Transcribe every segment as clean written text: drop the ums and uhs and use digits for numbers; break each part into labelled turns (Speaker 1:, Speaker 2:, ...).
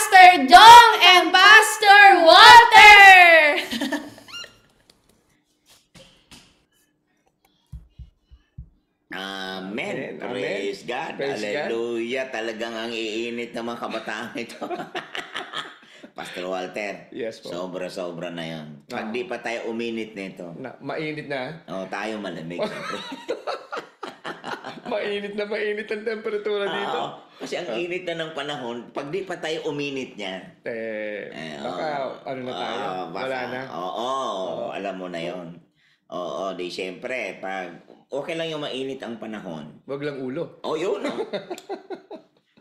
Speaker 1: Pastor Jong and Pastor Walter!
Speaker 2: Amen.
Speaker 3: Amen.
Speaker 2: Praise God.
Speaker 3: Praise
Speaker 2: Hallelujah. Talagang ang iinit ng mga kabataan ito. Pastor Walter.
Speaker 3: Yes po.
Speaker 2: Sobra-sobra na yun. Pag di pa tayo uminit nito,
Speaker 3: Mainit na.
Speaker 2: tayo malamig. Siyempre.
Speaker 3: Mainit ang temperatura dito.
Speaker 2: Oo. Kasi ang init na ng panahon, pag di pa tayo uminit niyan,
Speaker 3: Baka ano na tayo? Wala na.
Speaker 2: Oo, alam mo na yon. Oo, di siyempre, pag okay lang yung mainit ang panahon.
Speaker 3: Wag lang ulo.
Speaker 2: Yun.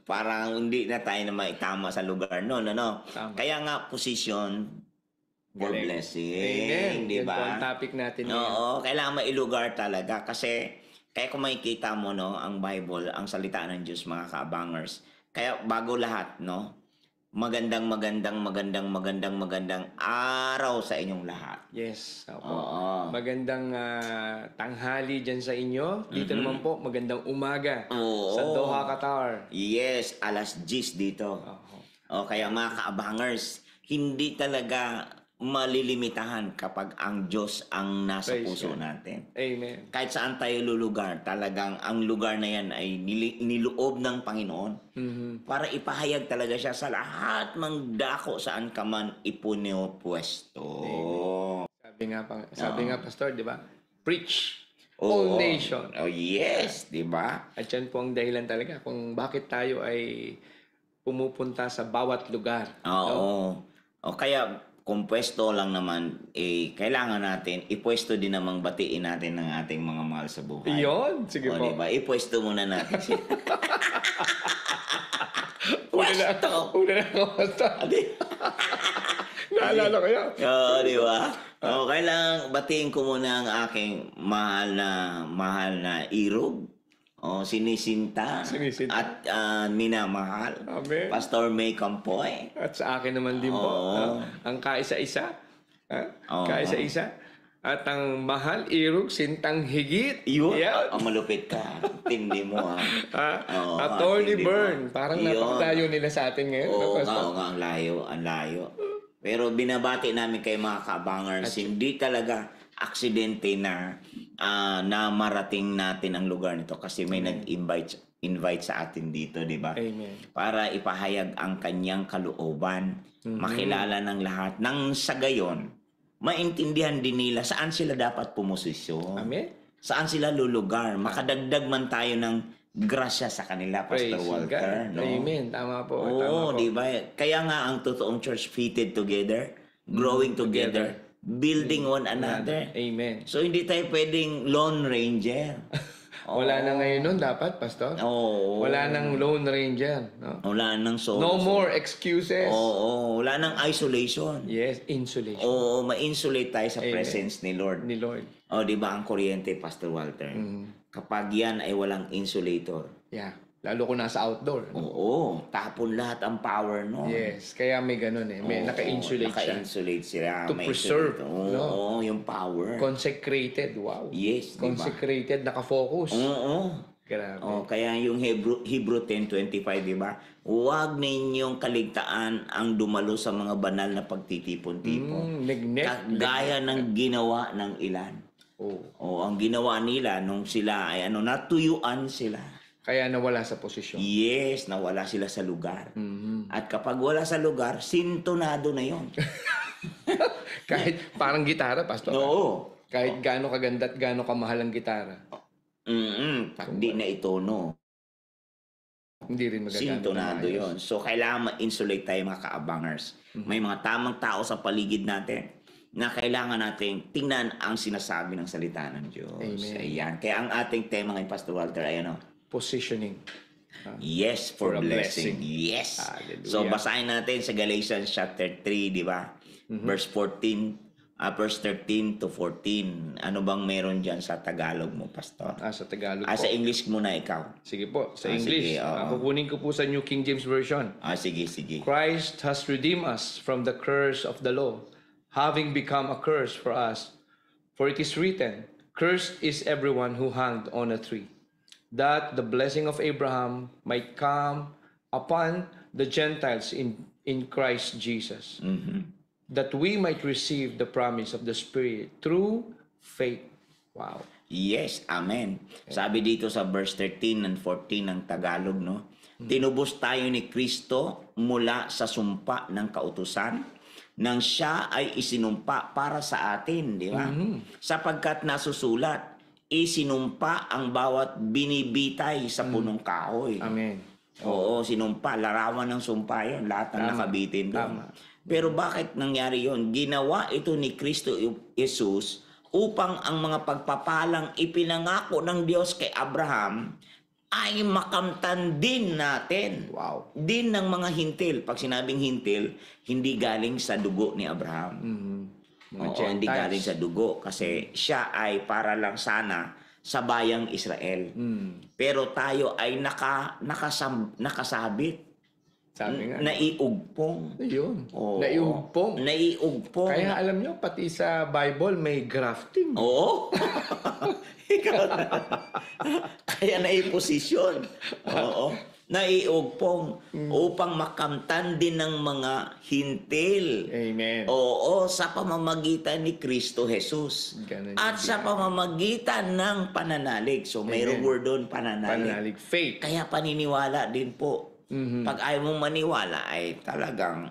Speaker 2: Parang hindi na tayo na maitama sa lugar noon, ano?
Speaker 3: Tama.
Speaker 2: Kaya nga, position for
Speaker 3: Galing.
Speaker 2: blessing,
Speaker 3: Amen.
Speaker 2: di
Speaker 3: Yan po ang
Speaker 2: ba?
Speaker 3: topic natin ngayon.
Speaker 2: Oo, kailangan mailugar talaga kasi kaya kung makikita mo, no, ang Bible, ang salita ng Diyos, mga kaabangers. Kaya bago lahat, no, magandang araw sa inyong lahat.
Speaker 3: Yes. Opo.
Speaker 2: Oo.
Speaker 3: Magandang tanghali dyan sa inyo. Dito naman po, magandang umaga.
Speaker 2: Oo.
Speaker 3: Sa Doha, Qatar.
Speaker 2: Yes, alas 10 dito. Kaya mga kaabangers, hindi talaga malilimitahan kapag ang Diyos ang nasa
Speaker 3: Praise
Speaker 2: puso
Speaker 3: God.
Speaker 2: natin.
Speaker 3: Amen.
Speaker 2: Kahit saan tayo lulugar, talagang ang lugar na yan ay niloob ng Panginoon para ipahayag talaga siya sa lahat ng dako saan ka man ipuniopwesto.
Speaker 3: Sabi nga, Pastor, di ba? Preach.
Speaker 2: Oo.
Speaker 3: All nation.
Speaker 2: Yes, di ba?
Speaker 3: At yan po ang dahilan talaga kung bakit tayo ay pumupunta sa bawat lugar.
Speaker 2: Oo. Kaya kung pwesto lang naman, kailangan natin, ipwesto din namang batiin natin ng ating mga mahal sa buhay.
Speaker 3: Iyon, sige po.
Speaker 2: Diba? Ipwesto muna natin siya.
Speaker 3: Una na ako, Pastor. Naalala ko yun.
Speaker 2: Oo, di ba? Kailangan batiin ko muna ang aking mahal na irog. Sinisinta. At minamahal.
Speaker 3: Amen.
Speaker 2: Pastor May Campoy.
Speaker 3: At sa akin naman din po, ang kaisa-isa. Kaisa-isa. At ang mahal, irog, sintang higit.
Speaker 2: Yun.
Speaker 3: Yan.
Speaker 2: Malupit ka. Tindi mo, ha?
Speaker 3: Attorney
Speaker 2: tindi mo.
Speaker 3: Byrne. Parang
Speaker 2: Yun.
Speaker 3: napakalayo nila sa atin ngayon.
Speaker 2: Oo nga, ang layo. Pero binabati namin kay mga kabangers, hindi talaga aksidente na marating natin ang lugar nito kasi may nag-invite sa atin dito, di ba?
Speaker 3: Amen.
Speaker 2: Para ipahayag ang kanyang kalooban, makilala ng lahat. Nang sa gayon, maintindihan din nila saan sila dapat pumosisyon.
Speaker 3: Amen.
Speaker 2: Saan sila lulugar. Makadagdag man tayo ng grasya sa kanila, Pastor
Speaker 3: Praise
Speaker 2: Walter.
Speaker 3: God.
Speaker 2: No?
Speaker 3: Amen. Tama po.
Speaker 2: Oo, di ba? Kaya nga ang totoong church fitted together, growing together, building one another.
Speaker 3: Amen.
Speaker 2: So hindi tayo pwedeng lone ranger.
Speaker 3: Wala na ngayon nun dapat, Pastor.
Speaker 2: Oo.
Speaker 3: Wala nang Lone Ranger. No?
Speaker 2: Wala nang solo.
Speaker 3: No more excuses.
Speaker 2: Oo, wala nang isolation.
Speaker 3: Yes, insulation.
Speaker 2: Oo, ma-insulate tayo sa
Speaker 3: Amen.
Speaker 2: presence ni Lord.
Speaker 3: Ni Lord.
Speaker 2: Di ba ang kuryente, Pastor Walter? Kapag yan ay walang insulator.
Speaker 3: Yeah. Lalo kung nasa outdoor.
Speaker 2: Oo, tapon lahat ang power, no?
Speaker 3: Yes. Kaya may ganun eh. May naka-insulate siya.
Speaker 2: Naka-insulate sila.
Speaker 3: To
Speaker 2: may
Speaker 3: preserve,
Speaker 2: insulate. Oo, yung power.
Speaker 3: Consecrated. Wow.
Speaker 2: Yes, di ba?
Speaker 3: Consecrated. Naka-focus.
Speaker 2: Oo.
Speaker 3: Grabe.
Speaker 2: Kaya yung Hebrew 10:25, di ba? Huwag ninyong kaligtaan ang dumalo sa mga banal na pagtitipon-tipon. Gaya ng ginawa ng ilan. Ang ginawa nila nung sila ay natuyuan sila.
Speaker 3: Kaya nawala sa posisyon.
Speaker 2: Yes, nawala sila sa lugar. At kapag wala sa lugar, sintonado na yon.
Speaker 3: Kahit parang gitara, Pastor.
Speaker 2: Oo.
Speaker 3: Kahit gaano kaganda at gaano kamahal ang gitara.
Speaker 2: Pag di na itono,
Speaker 3: hindi rin magagamit.
Speaker 2: sintonado yon. So, kailangan ma-insulate tayo mga kaabangers. May mga tamang tao sa paligid natin na kailangan natin tingnan ang sinasabi ng salita ng Diyos.
Speaker 3: Amen.
Speaker 2: Ayan. Kaya ang ating tema ngayon, Pastor Walter, ay
Speaker 3: Positioning.
Speaker 2: Yes, for
Speaker 3: a
Speaker 2: blessing.
Speaker 3: blessing.
Speaker 2: Yes.
Speaker 3: Hallelujah.
Speaker 2: So, basahin natin sa Galatians chapter 3, di ba? Verse 13 to 14. Ano bang meron dyan sa Tagalog mo, Pastor?
Speaker 3: Sa Tagalog
Speaker 2: Sa
Speaker 3: po.
Speaker 2: English muna ikaw.
Speaker 3: Sige po, sa English.
Speaker 2: sige, oo.
Speaker 3: Kukunin ko po sa New King James Version.
Speaker 2: Sige.
Speaker 3: Christ has redeemed us from the curse of the law, having become a curse for us. For it is written, "Cursed is everyone who hanged on a tree, that the blessing of Abraham might come upon the Gentiles in in Christ Jesus,
Speaker 2: Mhm.
Speaker 3: that we might receive the promise of the Spirit through faith. Wow.
Speaker 2: Yes, amen. Sabi dito sa verse 13 and 14 ng Tagalog, no? Tinubos tayo ni Kristo mula sa sumpa ng kautusan nang siya ay isinumpa para sa atin, di ba? Sapagkat nasusulat, isinumpa ang bawat binibitay sa punong kahoy.
Speaker 3: Amen.
Speaker 2: Oo, sinumpa. Larawan ng sumpa yun. Lahat ng nakabitin doon. Pero bakit nangyari yun? Ginawa ito ni Kristo Jesus upang ang mga pagpapalang ipinangako ng Diyos kay Abraham ay makamtan din natin.
Speaker 3: Wow.
Speaker 2: Din ng mga hintil. Pag sinabing hintil, hindi galing sa dugo ni Abraham.
Speaker 3: Mga
Speaker 2: Oo, hindi
Speaker 3: Gentiles.
Speaker 2: galing sa dugo. Kasi siya ay para lang sana sa bayang Israel. Pero tayo ay nakasabit.
Speaker 3: Sabi nga.
Speaker 2: Naiugpong.
Speaker 3: Ayun.
Speaker 2: Oo.
Speaker 3: Naiugpong.
Speaker 2: Naiugpong.
Speaker 3: Kaya alam nyo, pati sa Bible may grafting.
Speaker 2: Oo. Ikaw na. Kaya naiposisyon. Oo. Naiugpong upang makamtan din ng mga hintil.
Speaker 3: Amen.
Speaker 2: Oo, sa pamamagitan ni Kristo Jesus.
Speaker 3: Ganun
Speaker 2: At
Speaker 3: yun.
Speaker 2: sa pamamagitan ng pananalig. So, mayroong
Speaker 3: Amen.
Speaker 2: word doon, pananalig.
Speaker 3: Pananalig. Faith.
Speaker 2: Kaya paniniwala din po. Pag ayaw mong maniwala ay talagang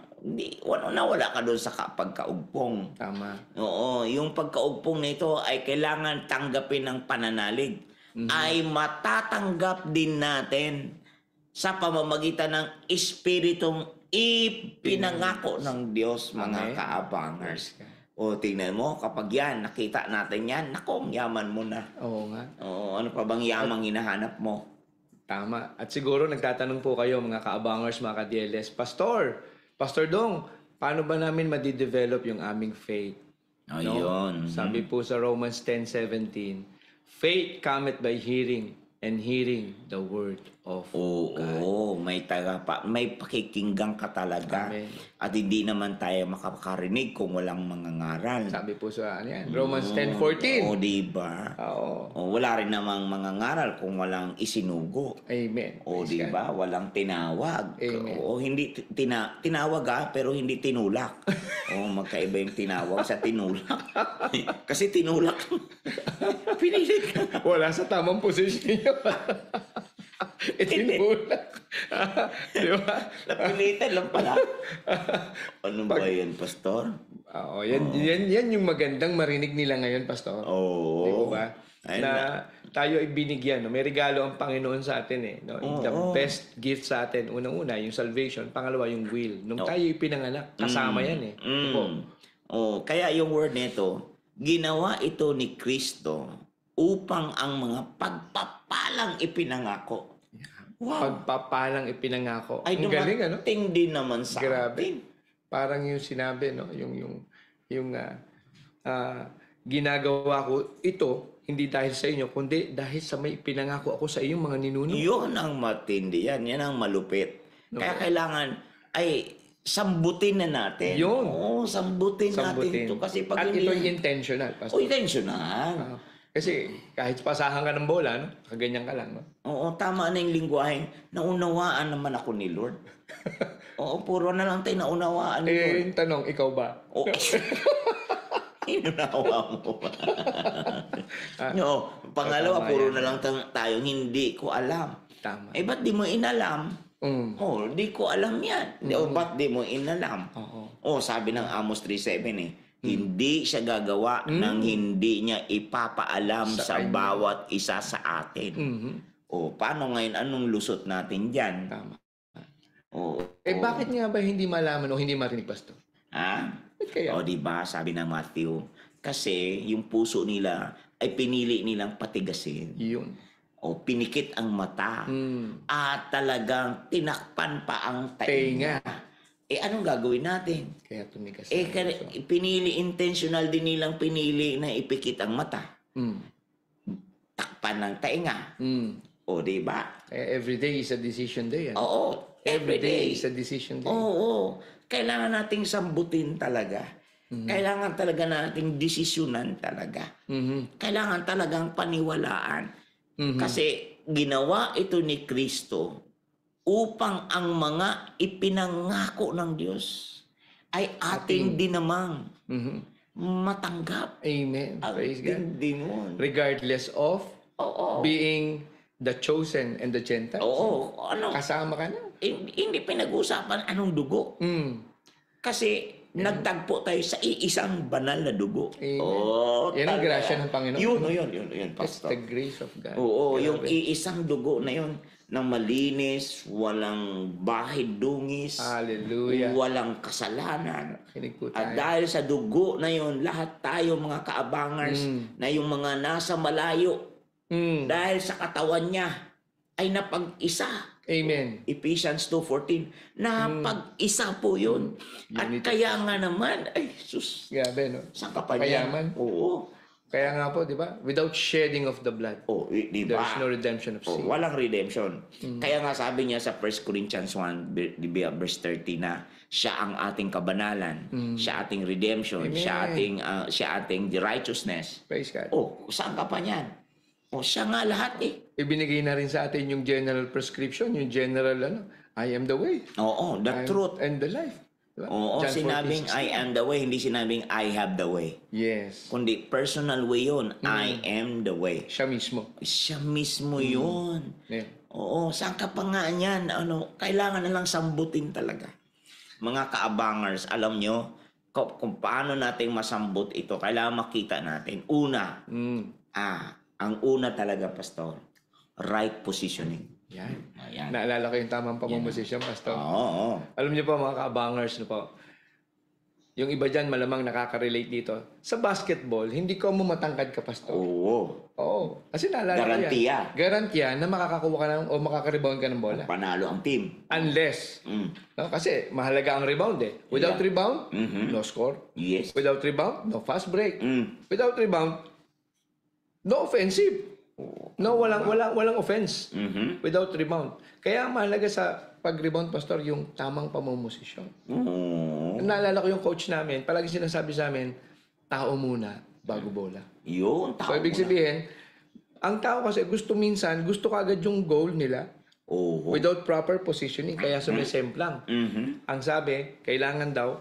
Speaker 2: wala ka doon sa pagkaugpong.
Speaker 3: Tama.
Speaker 2: Oo, yung pagkaugpong nito ay kailangan tanggapin ng pananalig. Ay matatanggap din natin sa pamamagitan ng Espiritong ipinangako ng Diyos, mga
Speaker 3: Amen.
Speaker 2: kaabangers. O tingnan mo, kapag yan, nakita natin yan, naku, yaman mo na.
Speaker 3: Oo nga.
Speaker 2: Oo, ano pa bang yamang hinahanap mo?
Speaker 3: Tama. At siguro nagtatanong po kayo mga kaabangers, mga ka-DLS, Pastor Dong, paano ba namin madidevelop yung aming faith?
Speaker 2: Ayun.
Speaker 3: Sabi po sa Romans 10:17, faith cometh by hearing, and hearing the word of
Speaker 2: Oo, may pakikinggan ka talaga.
Speaker 3: Amen.
Speaker 2: At hindi naman tayo makakarinig kung walang mga ngaral.
Speaker 3: Sabi po sa Romans 10:14.
Speaker 2: O, diba?
Speaker 3: Oo.
Speaker 2: O, wala rin namang mga ngaral kung walang isinugo.
Speaker 3: Amen.
Speaker 2: O,
Speaker 3: Praise
Speaker 2: diba? Walang tinawag.
Speaker 3: Amen.
Speaker 2: O, hindi tinawag pero hindi tinulak. O, magkaiba yung tinawag sa tinulak. Kasi tinulak. Pinilit ka.
Speaker 3: God. Wala sa tamang posisyon yun. Itinulak. Di ba?
Speaker 2: Napilitan lang pala. Ano ba yan, Pastor?
Speaker 3: Oo, yan yung magandang marinig nila ngayon, Pastor.
Speaker 2: Oo.
Speaker 3: Di ba?
Speaker 2: Ayun
Speaker 3: Na tayo ay binigyan. No? May regalo ang Panginoon sa atin. No? The best gift sa atin, unang-una, yung salvation. Pangalawa, yung will. Nung tayo ipinanganak, kasama yan .
Speaker 2: Oh, kaya yung word nito, ginawa ito ni Kristo upang ang mga pagpapalang ipinangako. Wow.
Speaker 3: Pagpapalang ipinangako.
Speaker 2: Ay,
Speaker 3: Ang galing, ano?
Speaker 2: dumating din naman sa
Speaker 3: Grabe.
Speaker 2: atin.
Speaker 3: Parang yung sinabi, no? Ginagawa ko ito, hindi dahil sa inyo, kundi dahil sa may pinangako ako sa iyong mga ninuno.
Speaker 2: Yun ang matindi yan. Yan ang malupit. Kaya kailangan ay sambutin na natin.
Speaker 3: Yun.
Speaker 2: Oo, sambutin natin ito. Kasi pag
Speaker 3: At
Speaker 2: hindi
Speaker 3: ito intentional, Pastor.
Speaker 2: intentional.
Speaker 3: Kasi kahit pasahan ka ng bola, no? Kaganyan ka lang. No?
Speaker 2: Oo, tama na yung lingwahe. Naunawaan naman ako ni Lord. Oo, puro na lang tayo naunawaan ni Lord.
Speaker 3: Yung tanong, ikaw ba?
Speaker 2: Oo. Inunawa mo ba? No, pangalawa,
Speaker 3: tama
Speaker 2: puro
Speaker 3: yan.
Speaker 2: na lang tayong hindi ko alam.
Speaker 3: Tama.
Speaker 2: Eh, ba't di mo inalam? Oh, di ko alam yan. O, ba't di mo inalam?
Speaker 3: Oo.
Speaker 2: Oh, sabi ng Amos 3:7 hindi siya gagawa ng hindi niya ipapaalam sa bawat isa sa atin. O, paano ngayon? Anong lusot natin dyan?
Speaker 3: Tama.
Speaker 2: O,
Speaker 3: Bakit nga ba hindi malaman o hindi marinig, Pastor?
Speaker 2: ha?
Speaker 3: Ba't kaya?
Speaker 2: O, diba? Sabi ng Matthew, kasi yung puso nila ay pinili nilang patigasin.
Speaker 3: Yun.
Speaker 2: O, pinikit ang mata. At talagang tinakpan pa ang tainga. Anong gagawin natin?
Speaker 3: Kaya tumigas.
Speaker 2: Intentional din nilang pinili na ipikit ang mata. Takpan ng tainga. O, diba?
Speaker 3: Kaya everyday is a decision day. Ano?
Speaker 2: Oo, everyday.
Speaker 3: is a decision day.
Speaker 2: Oo. Kailangan nating sambutin talaga. Kailangan talaga nating desisyonan talaga. Kailangan talagang paniwalaan. Kasi ginawa ito ni Kristo upang ang mga ipinangako ng Diyos ay ating dinamang matanggap.
Speaker 3: Amen.
Speaker 2: Ang
Speaker 3: Praise God.
Speaker 2: tindi nun.
Speaker 3: Regardless of
Speaker 2: Oo.
Speaker 3: being the chosen and the Gentiles.
Speaker 2: Oo. Ano?
Speaker 3: Kasama ka na.
Speaker 2: Hindi pinag-usapan anong dugo. Kasi nagtagpo tayo sa iisang banal na dugo.
Speaker 3: Amen.
Speaker 2: Oh,
Speaker 3: Yan ang
Speaker 2: talaga.
Speaker 3: grasya ng Panginoon.
Speaker 2: Yun,
Speaker 3: That's
Speaker 2: Pastor.
Speaker 3: the grace of God.
Speaker 2: Oo,
Speaker 3: Grabe.
Speaker 2: yung iisang dugo na yun, na malinis, walang bahid dungis,
Speaker 3: Hallelujah.
Speaker 2: walang kasalanan.
Speaker 3: Kinig po
Speaker 2: At
Speaker 3: tayo.
Speaker 2: dahil sa dugo na yun, lahat tayo mga kaabangers na yung mga nasa malayo, dahil sa katawan niya, ay napag-isa.
Speaker 3: Amen.
Speaker 2: Ephesians 2:14, napag-isa po yun. At kaya nga naman, ay sus,
Speaker 3: Grabe, no?
Speaker 2: saan ka pa niyan?
Speaker 3: Kayaman.
Speaker 2: Oo.
Speaker 3: Kaya nga po, di ba? Without shedding of the blood,
Speaker 2: Oh, di ba?
Speaker 3: there's no redemption of sin.
Speaker 2: Walang redemption. Kaya nga sabi niya sa 1 Corinthians 1, verse 30 na siya ang ating kabanalan, siya ating redemption,
Speaker 3: Amen.
Speaker 2: siya ating the righteousness.
Speaker 3: Praise God.
Speaker 2: Oh, saan ka pa niyan? Oh, siya nga lahat eh.
Speaker 3: Ibinigay na rin sa atin yung general prescription, yung general, I am the way.
Speaker 2: Oo, the truth.
Speaker 3: And the life. Diba?
Speaker 2: Oo,
Speaker 3: John
Speaker 2: sinabing
Speaker 3: 14:16.
Speaker 2: I am the way, hindi sinabing I have the way.
Speaker 3: Yes.
Speaker 2: Kundi personal way yun, I am the way.
Speaker 3: Siya mismo.
Speaker 2: Siya mismo yun.
Speaker 3: Yeah.
Speaker 2: Oo, saan ka pa nga niyan? Kailangan na lang sambutin talaga. Mga kaabangers, alam nyo, kung paano natin masambut ito, kailangan makita natin. Una, ang una talaga, Pastor, right positioning.
Speaker 3: Yan.
Speaker 2: Ayan.
Speaker 3: Naalala ko yung tamang pamumosisyon, Pastor.
Speaker 2: Oo.
Speaker 3: Alam niyo po mga ka-abangers na po, yung iba dyan malamang nakaka-relate dito. Sa basketball, hindi ko matangkad ka, Pastor.
Speaker 2: Oo.
Speaker 3: Oo. Kasi naalala ko
Speaker 2: Garantiya.
Speaker 3: yan. Garantiya na makakakuha ka ng, o makaka-rebound ka ng bola.
Speaker 2: Panalo ang team.
Speaker 3: Unless, no, kasi mahalaga ang rebound eh. Without rebound, no score.
Speaker 2: Yes.
Speaker 3: Without rebound, no fast break. Without rebound, no offensive. No, walang offense. Without rebound. Kaya mahalaga sa pag-rebound, Pastor, yung tamang pamumosisyon.
Speaker 2: Oo.
Speaker 3: Naalala ko yung coach namin, palagi sinasabi sa amin, tao muna bago bola.
Speaker 2: Yun,
Speaker 3: So, ibig sabihin, ang tao kasi gusto kaagad yung goal nila
Speaker 2: Oo.
Speaker 3: without proper positioning, kaya sumisemplang. Ang sabi, kailangan daw,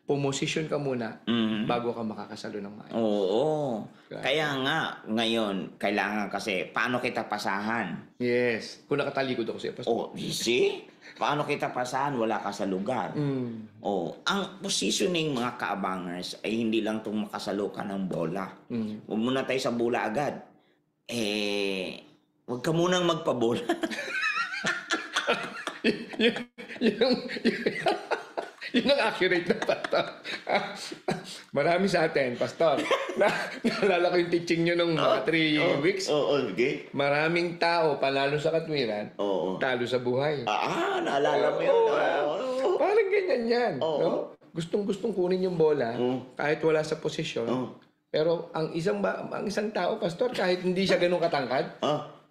Speaker 3: pumosisyon ka muna bago ka makakasalo ng maayos.
Speaker 2: Oo. Kaya nga, ngayon, kailangan kasi, paano kita pasahan?
Speaker 3: Yes. Kung nakatalikod ako sa Pastor.
Speaker 2: Oh, see? Paano kita pasahan? Wala ka sa lugar. Oh, ang positioning mga kaabangers ay hindi lang itong makasalo ka ng bola. Huwag muna tayo sa bola agad. Huwag ka munang magpabola.
Speaker 3: Yun ang accurate na, Pastor. Marami sa atin, Pastor. Naalala ko yung teaching nyo nung mga 3 weeks.
Speaker 2: Oo, okay.
Speaker 3: Maraming tao panalo sa katwiran,
Speaker 2: Oo.
Speaker 3: talo sa buhay.
Speaker 2: Naalala mo yun.
Speaker 3: Parang ganyan yan. No? Gustong-gustong kunin yung bola kahit wala sa posisyon. Pero ang isang tao, Pastor, kahit hindi siya ganun katangkad,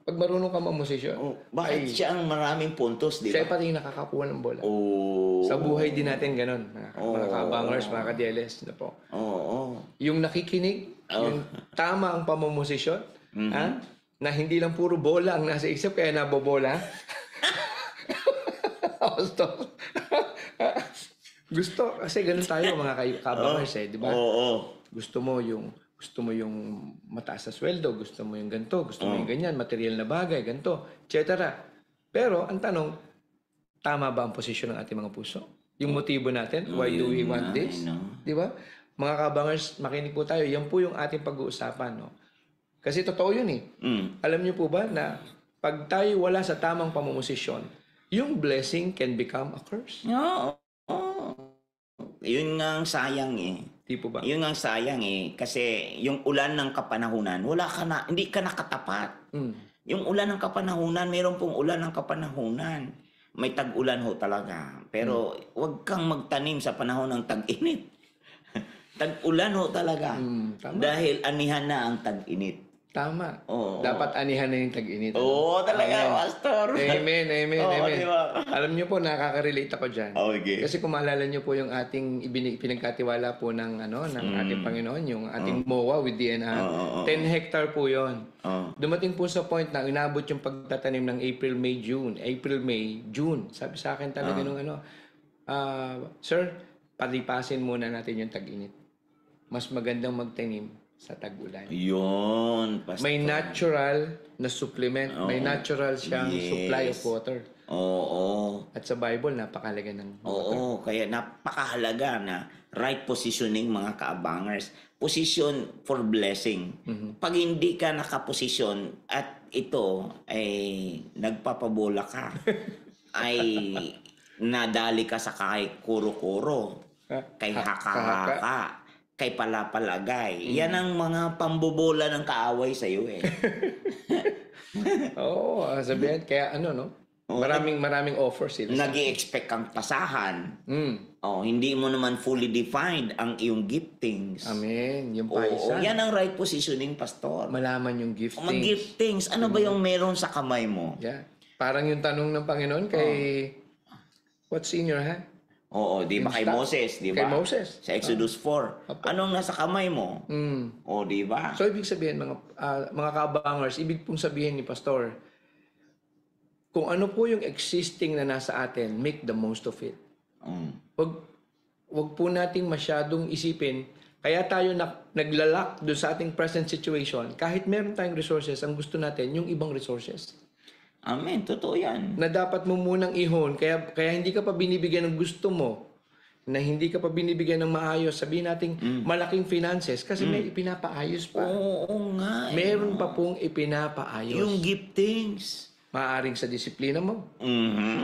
Speaker 3: pag marunong ka mamosisyon,
Speaker 2: Bakit siya ang maraming puntos, di
Speaker 3: siya
Speaker 2: ba?
Speaker 3: pati yung nakakakuha ng bola.
Speaker 2: Oo.
Speaker 3: Sa buhay din natin ganun, mga kabangers, mga ka-DLS na po.
Speaker 2: Oo.
Speaker 3: Yung nakikinig, yung tama ang pamomosisyon, na hindi lang puro bola ang nasa isip, kaya nabobola. Gusto, kasi ganun tayo mga kabangers di ba?
Speaker 2: Oo.
Speaker 3: Gusto mo yung mataas na sweldo, gusto mo yung ganito, gusto mo yung ganyan, material na bagay, ganito, etc. Pero ang tanong, tama ba ang posisyon ng ating mga puso? Yung motibo natin, why do we want this? Di ba? Mga kabangers, makinig po tayo. Yan po yung ating pag-uusapan. No? Kasi totoo yun eh. Alam niyo po ba na pag tayo wala sa tamang pamumosisyon, yung blessing can become a curse.
Speaker 2: Oo. Yun nga ang sayang eh.
Speaker 3: Di po ba?
Speaker 2: Yun nga ang sayang eh. Kasi yung ulan ng kapanahunan, hindi ka nakatapat. Yung ulan ng kapanahunan, mayroon pong ulan ng kapanahunan. May tag-ulan ho talaga. Pero wag kang magtanim sa panahon ng tag-init. Tag-ulan ho talaga.
Speaker 3: Tama.
Speaker 2: Dahil anihan na ang tag-init.
Speaker 3: Tama.
Speaker 2: Oo.
Speaker 3: Dapat anihan na yung tag-init.
Speaker 2: Oo, talaga,
Speaker 3: Amen.
Speaker 2: Pastor.
Speaker 3: Amen, amen,
Speaker 2: Oo,
Speaker 3: amen.
Speaker 2: di ba?
Speaker 3: Alam niyo po, nakaka-relate ako dyan.
Speaker 2: Okay.
Speaker 3: Kasi kung maalala niyo po yung ating pinagkatiwala po ng, ng ating Panginoon, yung ating MOA with DNR, 10 hectare po yon. Dumating po sa point na inabot yung pagtatanim ng April, May, June. April, May, June. Sabi sa akin talaga nung Sir, palipasin muna natin yung tag-init. Mas magandang magtanim sa tag-ulan.
Speaker 2: Yun, Pastor.
Speaker 3: May natural na supplement. May natural siyang supply of water.
Speaker 2: Oo.
Speaker 3: At sa Bible, napakalaga ng water.
Speaker 2: Oo, kaya napakahalaga na right positioning mga kaabangers. Position for blessing. Pag hindi ka nakaposisyon at ito ay nagpapabola ka, ay nadali ka sa kay kuro-kuro, kay haka-haka, kay palapalagay. Yan ang mga pambobola ng kaaway sa iyo eh.
Speaker 3: Oo, sabihin. Kaya maraming offers sila.
Speaker 2: Nag-i-expect kang pasahan. Hindi mo naman fully defined ang iyong giftings.
Speaker 3: Amen. Yung
Speaker 2: Oo,
Speaker 3: paisan.
Speaker 2: yan ang right positioning, Pastor.
Speaker 3: Malaman yung giftings.
Speaker 2: Mag-giftings. Ano ba yung meron sa kamay mo?
Speaker 3: Yeah. Parang yung tanong ng Panginoon kay what's in your hand?
Speaker 2: Oo, di ba kay Moses, di ba?
Speaker 3: Kay Moses.
Speaker 2: Sa Exodus 4. Anong nasa kamay mo? O, di ba?
Speaker 3: So, ibig sabihin, mga kabangers, ibig pong sabihin ni Pastor, kung ano po yung existing na nasa atin, make the most of it. Wag po nating masyadong isipin, kaya tayo naglalak doon sa ating present situation, kahit meron tayong resources, ang gusto natin, yung ibang resources.
Speaker 2: Amen, totoo yan.
Speaker 3: Na dapat mo munang ihon, kaya hindi ka pa binibigyan ng gusto mo, na hindi ka pa binibigyan ng maayos, sabihin natin malaking finances, kasi may ipinapaayos pa.
Speaker 2: Oo nga.
Speaker 3: Meron pa pong ipinapaayos.
Speaker 2: Yung giftings.
Speaker 3: Maaaring sa disiplina mo,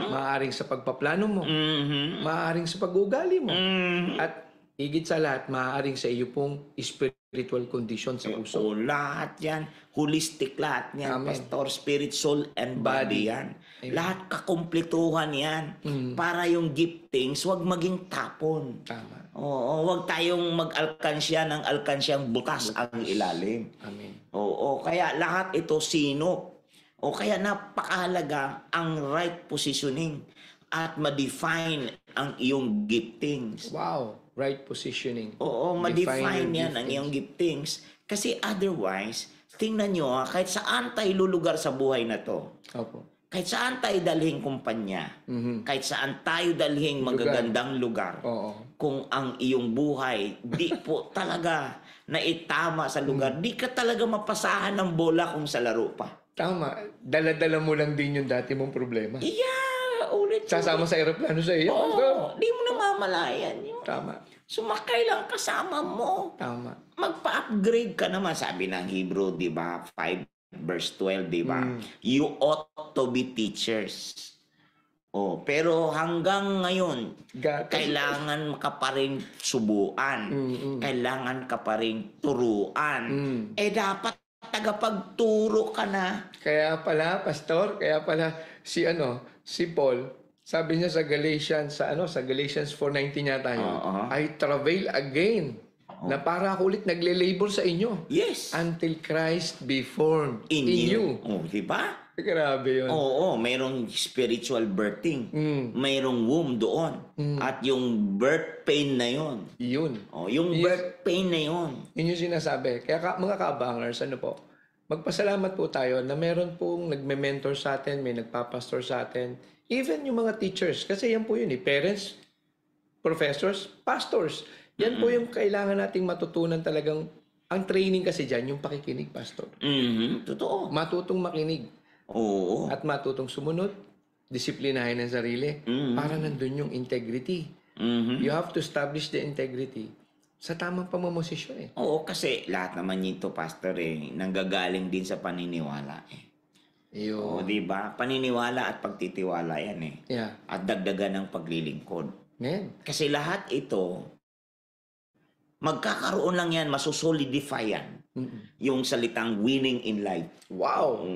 Speaker 3: maaaring sa pagpaplano mo, maaaring sa pag-uugali mo, at higit sa lahat, maaaring sa iyo pong spiritual condition sa puso.
Speaker 2: Oo, lahat yan. Holistic lahat yan.
Speaker 3: Amen.
Speaker 2: Pastor, spirit, soul, and body yan. Lahat kakumpletuhan yan. Para yung giftings, wag maging tapon.
Speaker 3: Tama.
Speaker 2: Oo, wag tayong mag-alkansya ng alkansyang bukas ang ilalim.
Speaker 3: Amen.
Speaker 2: Oo, kaya lahat ito sino. O kaya napakahalaga ang right positioning at ma-define ang iyong giftings.
Speaker 3: Wow. Right positioning.
Speaker 2: Oo, ma-define yan ang iyong giftings. Kasi otherwise, tingnan nyo kahit saan tayo lulugar sa buhay na to,
Speaker 3: Opo.
Speaker 2: kahit saan tayo dalhin kumpanya, kahit saan tayo dalhin magagandang lugar, kung ang iyong buhay di po talaga naitama sa lugar, di ka talaga mapasahan ng bola kung sa laro pa.
Speaker 3: Tama. Dala-dala mo lang din yung dati mong problema.
Speaker 2: Ulit.
Speaker 3: Sasama sa aeroplano sa iyo.
Speaker 2: Oo, di mo namamalayan yun.
Speaker 3: Tama.
Speaker 2: Sumakay lang kasama mo.
Speaker 3: Tama.
Speaker 2: Magpa-upgrade ka naman. Sabi ng Hebrew, di ba? 5 verse 12, di ba? You ought to be teachers. Pero hanggang ngayon, kailangan ka pa rin subuan. Kailangan ka pa rin turuan. Dapat tagapagturo ka na.
Speaker 3: Kaya pala, Pastor, si Paul, sabi niya sa Galatians, sa Galatians 4:19 yata yun, I travail again, na para ako ulit nagle-labor sa inyo.
Speaker 2: Yes.
Speaker 3: Until Christ be formed in you.
Speaker 2: Di ba?
Speaker 3: Grabe yun.
Speaker 2: Oo, mayroong spiritual birthing. Mayroong womb doon. At yung birth pain na yun.
Speaker 3: Yun.
Speaker 2: Yung birth pain na yun.
Speaker 3: Yun yung sinasabi. Kaya mga kabangers, magpasalamat po tayo na meron pong nagme-mentor sa atin, may nagpapastor sa atin. Even yung mga teachers. Kasi yan po yun parents, professors, pastors. Yan po yung kailangan nating matutunan talagang. Ang training kasi dyan, yung pakikinig, Pastor.
Speaker 2: Totoo.
Speaker 3: Matutong makinig.
Speaker 2: Oo.
Speaker 3: At matutong sumunod. Disiplinahin ang sarili. Para nandun yung integrity. You have to establish the integrity sa tamang pamamosisyon
Speaker 2: Oo, kasi lahat naman nito, Pastor, nanggagaling din sa paniniwala Oo, di ba? Paniniwala at pagtitiwala yan
Speaker 3: Yeah.
Speaker 2: At dagdagan ng paglilingkod.
Speaker 3: Man.
Speaker 2: Kasi lahat ito, magkakaroon lang yan, masusolidify yan. Yung salitang winning in life.
Speaker 3: Wow!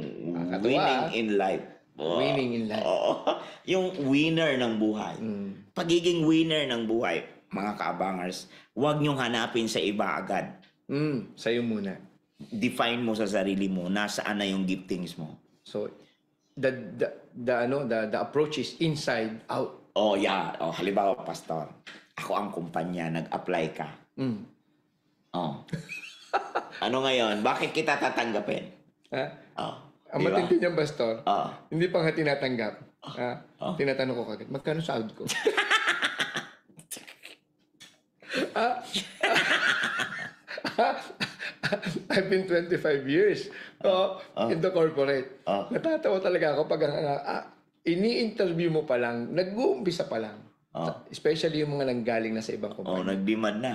Speaker 2: Winning in life.
Speaker 3: Winning in life.
Speaker 2: Yung winner ng buhay. Pagiging winner ng buhay, mga kaabangers, huwag niyong hanapin sa iba agad.
Speaker 3: Sa'yo muna.
Speaker 2: define mo sa sarili mo, nasaan na yung giftings mo.
Speaker 3: So, the approach is inside out.
Speaker 2: Oh, yeah. Oh, halimbawa, pastor, ako ang kumpanya, nag-apply ka. Oh. Ano ngayon? Bakit kita tatanggapin?
Speaker 3: Ha?
Speaker 2: Oh.
Speaker 3: Ang matindi niyang pastor,
Speaker 2: Oh.
Speaker 3: hindi pa nga tinatanggap. Tinatanong ko kagad, magkano sahod ko? I've been 25 years in the corporate. Natatawa talaga ako pag ini-interview mo pa lang, nag-uumpisa pa lang. Especially yung mga nanggaling na sa ibang
Speaker 2: Oh,
Speaker 3: kumpanya.
Speaker 2: nag-demand na.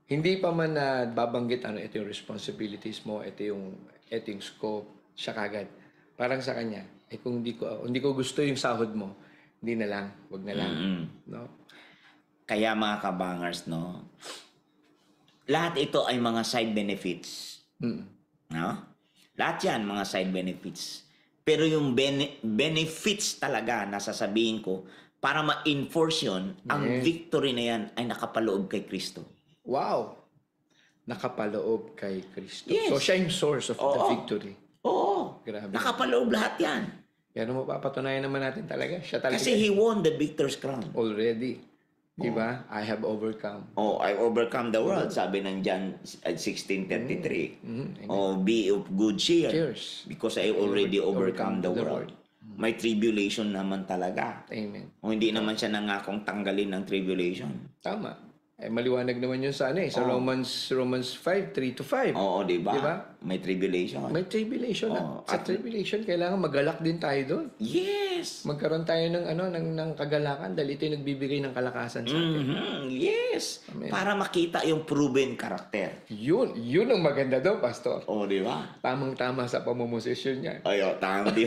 Speaker 3: Hindi pa man na babanggit ito yung responsibilities mo, ito yung scope, siya kagad. Parang sa kanya, kung hindi ko gusto yung sahod mo, hindi na lang, wag na lang. No?
Speaker 2: Kaya mga kabangers, no? Lahat ito ay mga side benefits. No? Lahat yan, mga side benefits. Pero yung benefits talaga, nasasabihin ko, para ma-enforce yun, ang victory na yan ay nakapaloob kay Kristo.
Speaker 3: Wow! Nakapaloob kay Kristo.
Speaker 2: Yes.
Speaker 3: So, siya yung source of the victory.
Speaker 2: Oo.
Speaker 3: Grabe.
Speaker 2: Nakapaloob lahat yan.
Speaker 3: Yan ang mapapatunayan naman natin talaga. Siya talaga.
Speaker 2: Kasi He won the victor's crown.
Speaker 3: Already. Diba? I have overcome.
Speaker 2: Oh, I overcome the world, sabi ng John 16:33. Oh, be of good cheer.
Speaker 3: Cheers.
Speaker 2: Because I already overcome the world. May tribulation naman talaga.
Speaker 3: Amen.
Speaker 2: O hindi naman siya nangakong tanggalin ng tribulation.
Speaker 3: Tama. Maliwanag naman yun sa sa Romans 5:3-5.
Speaker 2: Oo, di ba?
Speaker 3: Diba?
Speaker 2: May tribulation.
Speaker 3: May tribulation. Sa tribulation, kailangan magalak din tayo doon.
Speaker 2: Yes.
Speaker 3: Magkaroon tayo ng kagalakan dahil ito yung nagbibigay ng kalakasan sa atin.
Speaker 2: Yes. Amen. Para makita yung proven karakter.
Speaker 3: Yun ang maganda daw, Pastor.
Speaker 2: Oo, di ba?
Speaker 3: Tamang-tama sa pamumosisyon niya.
Speaker 2: Ayo, tama din.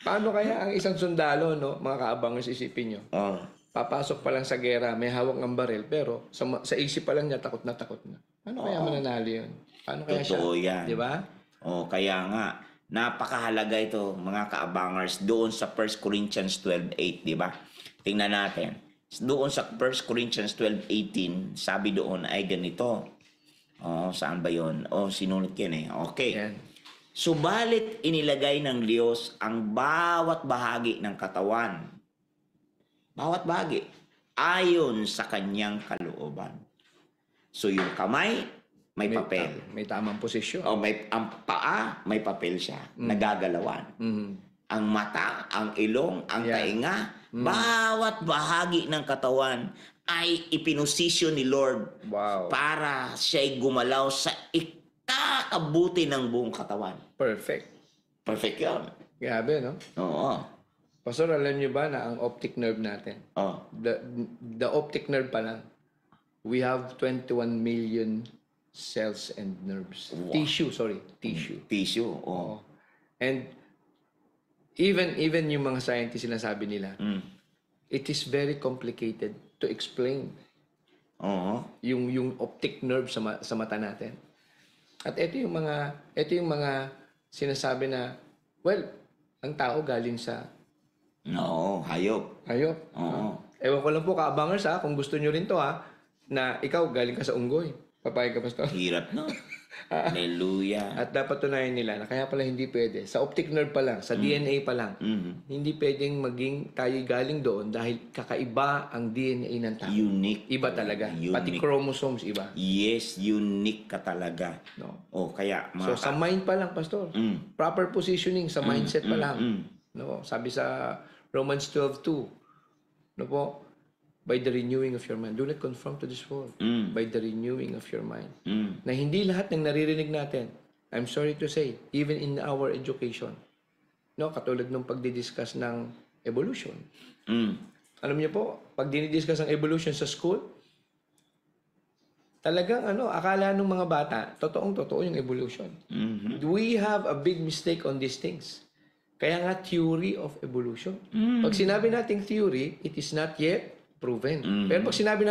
Speaker 3: Paano kaya ang isang sundalo, mga kaabangers, isipin nyo? Papasok pa lang sa gera, may hawak ng baril, pero sa isip pa lang niya, takot na takot na. Paano kaya mananalo yun? Paano kaya
Speaker 2: Totoo
Speaker 3: siya?
Speaker 2: yan.
Speaker 3: Di ba?
Speaker 2: Kaya nga, napakahalaga ito, mga kaabangers, doon sa 1 Corinthians 12:8, di ba? Tingnan natin. Doon sa 1 Corinthians 12:18, sabi doon ay ganito. Saan ba yun? Sinunod yan eh. Okay.
Speaker 3: Yan.
Speaker 2: Subalit inilagay ng Diyos ang bawat bahagi ng katawan. Bawat bahagi. Ayon sa kanyang kalooban. So yung kamay, may papel.
Speaker 3: May tamang posisyon.
Speaker 2: Ang paa, may papel siya. Nagagalawan. Ang mata, ang ilong, ang tainga, bawat bahagi ng katawan ay ipinosisyon ni Lord para siya'y gumalaw sa ikakabuti ng buong katawan.
Speaker 3: Perfect.
Speaker 2: Perfect yun.
Speaker 3: Grabe, no?
Speaker 2: Oo.
Speaker 3: Pastor, alam niyo ba na ang optic nerve natin, the optic nerve pa lang, we have 21 million cells and nerves.
Speaker 2: Wow.
Speaker 3: Tissue.
Speaker 2: Tissue,
Speaker 3: And even yung mga scientists sinasabi nila, it is very complicated to explain yung optic nerve sa mata natin. At ito yung mga sinasabi na, well, ang tao galing sa
Speaker 2: hayop.
Speaker 3: Ewan ko lang po, kaabangers kung gusto nyo rin to na ikaw galing ka sa unggoy. Papayag ka, Pastor?
Speaker 2: Hirap, no? Hallelujah.
Speaker 3: At dapat tunayan nila na kaya pala hindi pwede. Sa optic nerve pa lang, sa DNA pa lang, hindi pwedeng maging tayo galing doon dahil kakaiba ang DNA ng tao.
Speaker 2: Unique.
Speaker 3: Iba talaga.
Speaker 2: Unique.
Speaker 3: Pati chromosomes iba.
Speaker 2: Yes, unique ka talaga.
Speaker 3: No?
Speaker 2: Kaya
Speaker 3: So, sa mind pa lang, Pastor. Proper positioning sa mindset pa lang. No? Sabi sa Romans 12:2, no po, by the renewing of your mind. Do not conform to this world. By the renewing of your mind. Na hindi lahat ng naririnig natin, I'm sorry to say, even in our education, no, katulad nung pagdidiscuss ng evolution. Alam niyo po, pag dinidiscuss ang evolution sa school, talagang akala ng mga bata, totoong-totoo yung evolution. We have a big mistake on these things. Kaya nga, theory of evolution. Pag sinabi nating theory, it is not yet proven. Pero pag sinabi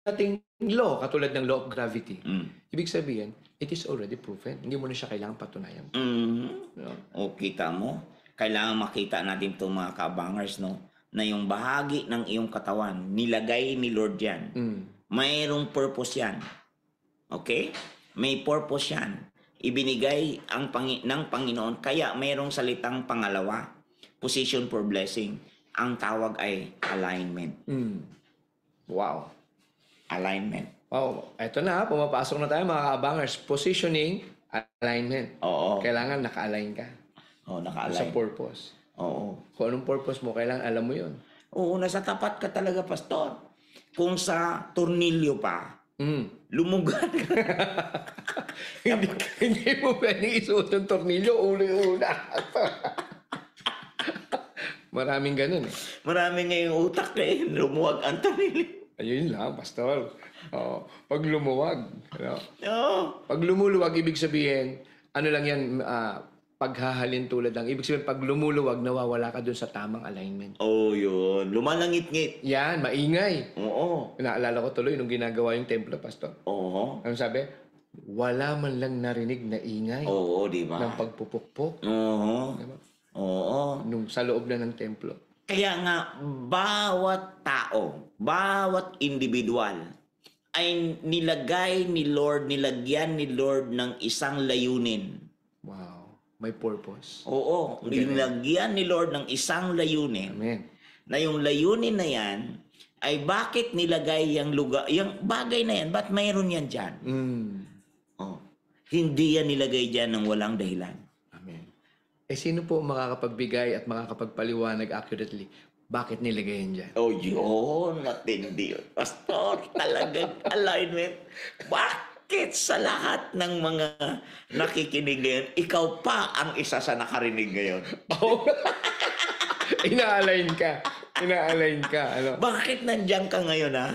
Speaker 3: nating law, katulad ng law of gravity, ibig sabihin, it is already proven. Hindi mo na siya kailangan patunayan.
Speaker 2: No? Kita mo? Kailangan makita natin itong mga kabangers, no? Na yung bahagi ng iyong katawan, nilagay ni Lord yan. mayroong purpose yan. Okay? May purpose yan. Ibinigay ng Panginoon. Kaya mayroong salitang pangalawa, position for blessing. Ang tawag ay alignment.
Speaker 3: Wow.
Speaker 2: Alignment.
Speaker 3: Wow. Ito na, pumapasok na tayo mga kaabangers. Positioning, alignment.
Speaker 2: Oo.
Speaker 3: Kailangan naka-align ka
Speaker 2: Oo,
Speaker 3: sa
Speaker 2: naka-align.
Speaker 3: purpose.
Speaker 2: Oo.
Speaker 3: Kung anong purpose mo, kailangan alam mo yun.
Speaker 2: Oo, nasa tapat ka talaga, pastor. Kung sa tornilyo pa, lumugan ka.
Speaker 3: hindi mo pwedeng isuot ng tornilyo uli-una. Maraming ganun eh.
Speaker 2: Marami ngayong utak lumuwag ang tornilyo.
Speaker 3: Ayun lang, pastor. Pag lumuwag.
Speaker 2: Oo.
Speaker 3: Pag lumuluwag, ibig sabihin, ano lang yan, paghahalin tulad lang. Ibig sabihin, pag lumuluwag, nawawala ka dun sa tamang alignment.
Speaker 2: Oh, yun. Lumalangit-ngit.
Speaker 3: Yan, maingay.
Speaker 2: Oo.
Speaker 3: Naalala ko tuloy nung ginagawa yung templo, pastor.
Speaker 2: Oo.
Speaker 3: Ano sabi? Wala man lang narinig na ingay
Speaker 2: Oo, di ba?
Speaker 3: ng pagpupukpok.
Speaker 2: Oo.
Speaker 3: Diba?
Speaker 2: Oo.
Speaker 3: Nung sa loob na ng templo.
Speaker 2: Kaya nga, bawat tao, bawat individual, ay nilagay ni Lord, nilagyan ni Lord ng isang layunin.
Speaker 3: Wow. May purpose.
Speaker 2: Oo, nilagyan ni Lord ng isang layunin.
Speaker 3: Amen.
Speaker 2: Na yung layunin na yan, ay bakit nilagay yung lugar, yung bagay na yan, ba't mayroon yan dyan? Oh, hindi yan nilagay dyan ng walang dahilan.
Speaker 3: Amen. Sino po makakapagbigay at makakapagpaliwanag accurately? Bakit nilagay yan dyan?
Speaker 2: Oh, yun, matindi yun. Pastor, talagang alignment. Bakit sa lahat ng mga nakikinig ngayon, ikaw pa ang isa sa nakarinig ngayon?
Speaker 3: Oh. Ina-align ka. Ina-align ka. Ano?
Speaker 2: Bakit nandiyan ka ngayon, ha?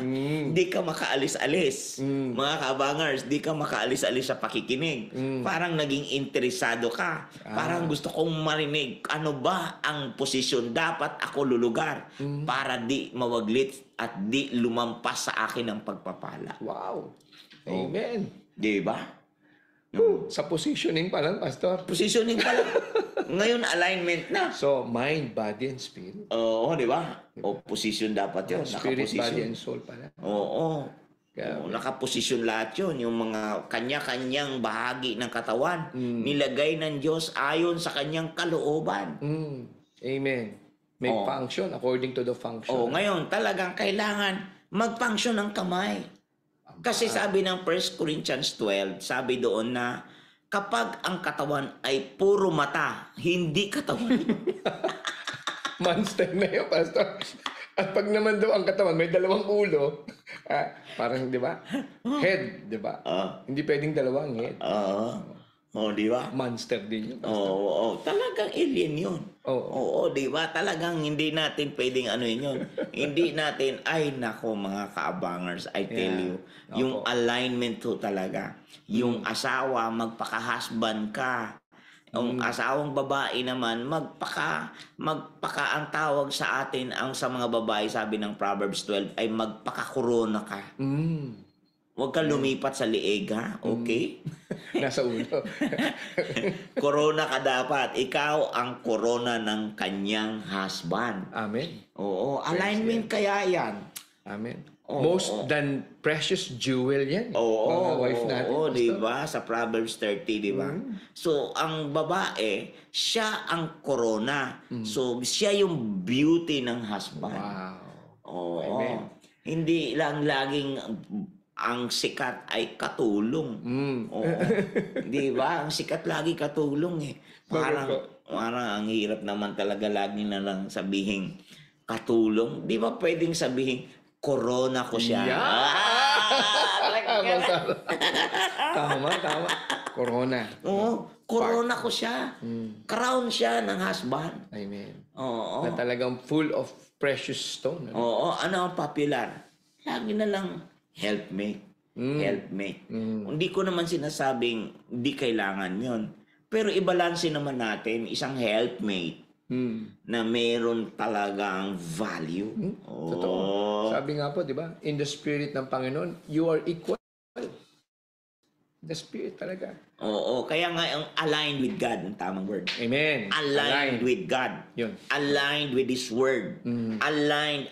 Speaker 2: Di ka makaalis-alis. Mga kabangers, di ka makaalis-alis sa pakikinig. Parang naging interesado ka. Parang gusto kong marinig, ano ba ang posisyon dapat ako lulugar para di mawaglit at di lumampas sa akin ang pagpapala.
Speaker 3: Wow. Amen.
Speaker 2: Di ba?
Speaker 3: Sa positioning pa lang, pastor.
Speaker 2: Positioning pa lang. Ngayon, alignment na.
Speaker 3: So, mind, body, and spirit.
Speaker 2: Oo, di ba? O, position dapat yun.
Speaker 3: Spirit, body,
Speaker 2: Nakaposition.
Speaker 3: and soul pala.
Speaker 2: Oo.
Speaker 3: Kaya,
Speaker 2: Nakaposisyon lahat yun. Yung mga kanya-kanyang bahagi ng katawan. Nilagay ng Diyos ayon sa kanyang kalooban.
Speaker 3: Amen. May function according to the function.
Speaker 2: Ngayon, talagang kailangan mag-function ng kamay. Kasi sabi ng 1 Corinthians 12, sabi doon na kapag ang katawan ay puro mata, hindi katawan.
Speaker 3: Monster na yun, pastor. At pag naman daw ang katawan, may dalawang ulo. Parang, di ba? Head, di ba? Hindi pwedeng dalawang head.
Speaker 2: Di ba?
Speaker 3: Monster din yun.
Speaker 2: Talagang alien yun.
Speaker 3: Oo.
Speaker 2: Di ba? Talagang hindi natin pwedeng ano yun. Hindi natin, ay nako mga kaabangers, I tell you, yung alignment to talaga. Yung asawa, magpaka-husband ka. Yung asawang babae naman, magpaka ang tawag sa atin, ang sa mga babae, sabi ng Proverbs 12, ay magpaka-corona ka. Huwag ka lumipat sa lieg, ha? Okay?
Speaker 3: Nasa ulo.
Speaker 2: Corona ka dapat. Ikaw ang corona ng kanyang husband.
Speaker 3: Amen.
Speaker 2: Oo. Alignment kaya yan.
Speaker 3: Amen. Most than precious jewel yan. Mga wife natin.
Speaker 2: Oo, di ba? Sa Proverbs 30, di ba? So, ang babae, siya ang corona. So, siya yung beauty ng husband.
Speaker 3: Wow.
Speaker 2: Oo.
Speaker 3: Amen.
Speaker 2: Hindi lang laging ang sikat ay katulong. Oo. Di ba? Ang sikat lagi katulong eh. Parang ang hirap naman talaga lagi na lang sabihin katulong. Di ba pwedeng sabihin corona ko siya?
Speaker 3: Tama. Corona.
Speaker 2: Oo. Corona ko siya. Crown siya ng husband.
Speaker 3: Amen.
Speaker 2: Oo.
Speaker 3: Na talagang full of precious stone.
Speaker 2: Oo. Ano ang popular? Lagi na lang helpmate. Helpmate. Hindi ko naman sinasabing di kailangan yon. Pero ibalanse naman natin isang helpmate na meron talagang value.
Speaker 3: Totoo. Sabi nga po, di ba? In the spirit ng Panginoon, you are equal. The Spirit talaga.
Speaker 2: Oo, kaya nga ang aligned with God, ang tamang word.
Speaker 3: Amen.
Speaker 2: Aligned with God.
Speaker 3: Yun.
Speaker 2: Aligned with His Word. Aligned